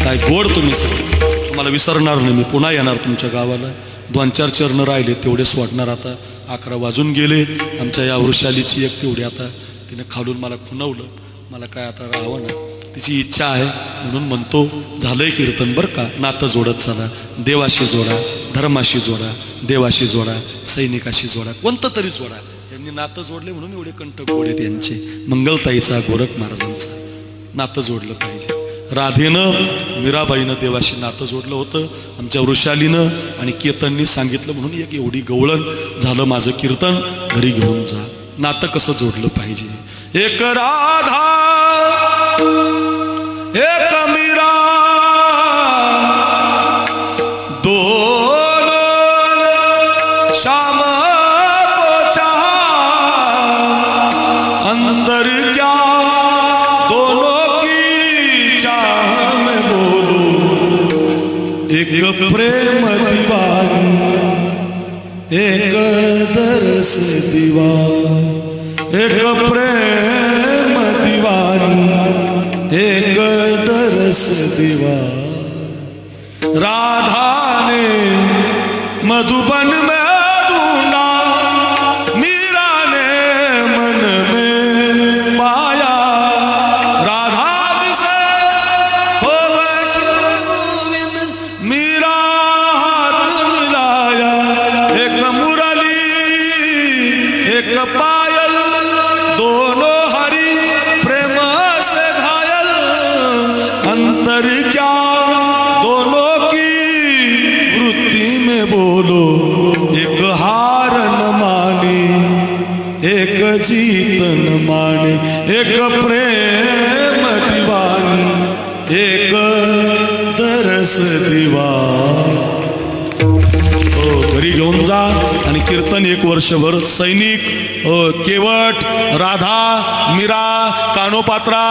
काय गोड तुम्ही सगळे. तुम्हाला विसरणार नाही मी. पुन्हा येणार तुमच्या गावाला. 2-4 चरण राहिले तेवढे सोडणार. आता 11 वाजून गेले. आमच्या या वृषालीची एक तेवढी आता तिने खालून मला खुणवलं. मला काय आता राहावं ना, तिची इच्छा आहे म्हणून म्हणतो झालंय कीर्तन बरं का. नातं जोडत चला. देवाशी जोडा, धर्माशी जोडा, देवाशी जोडा, सैनिकाशी जोडा, कोणतं तरी जोडा. यांनी नातं जोडले म्हणून एवढे कंठ गोड आहेत यांचे. मंगलताईचा, गोरख महाराजांचा नातं जोडलं पाहिजे. राधेनं, मीराबाईनं देवाशी नातं जोडलं होतं. आमच्या वृषालीनं आणि केतननी सांगितलं म्हणून एक एवढी गवळण झालं माझं कीर्तन. घरी घेऊन जा. नातं कसं जोडलं पाहिजे. एक राधा एक मीरा दोन श्याम को चाहा अंदर क्या दोनों की चाह में बोलो. एक प्रेम दीवानी एक दरस दीवानी. एक प्रेम दीवानी एक दरस दीवानी. राधा ने मधुबन में ढूंढा, मीरा ने मन में पाया. राधा से हो बैठे गोविंद, मीरा हाथ मिलाया. एक मुरली एक पायल, दोनों हरि प्रेम से घायल. अंतर क्या दोनों की वृत्ति में बोलो. एक हार न माने एक जीत न माने. एक प्रेम दीवानी एक दरस दीवानी. घरी घेऊन जा आणि कीर्तन 1 वर्षभर. सैनिक, केवट, राधा, मीरा, कानोपात्रा,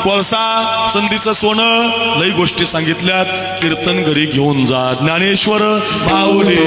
कोळसा, संधीचं सोनं, लई गोष्टी सांगितल्यात. कीर्तन घरी घेऊन जा. ज्ञानेश्वर माऊली.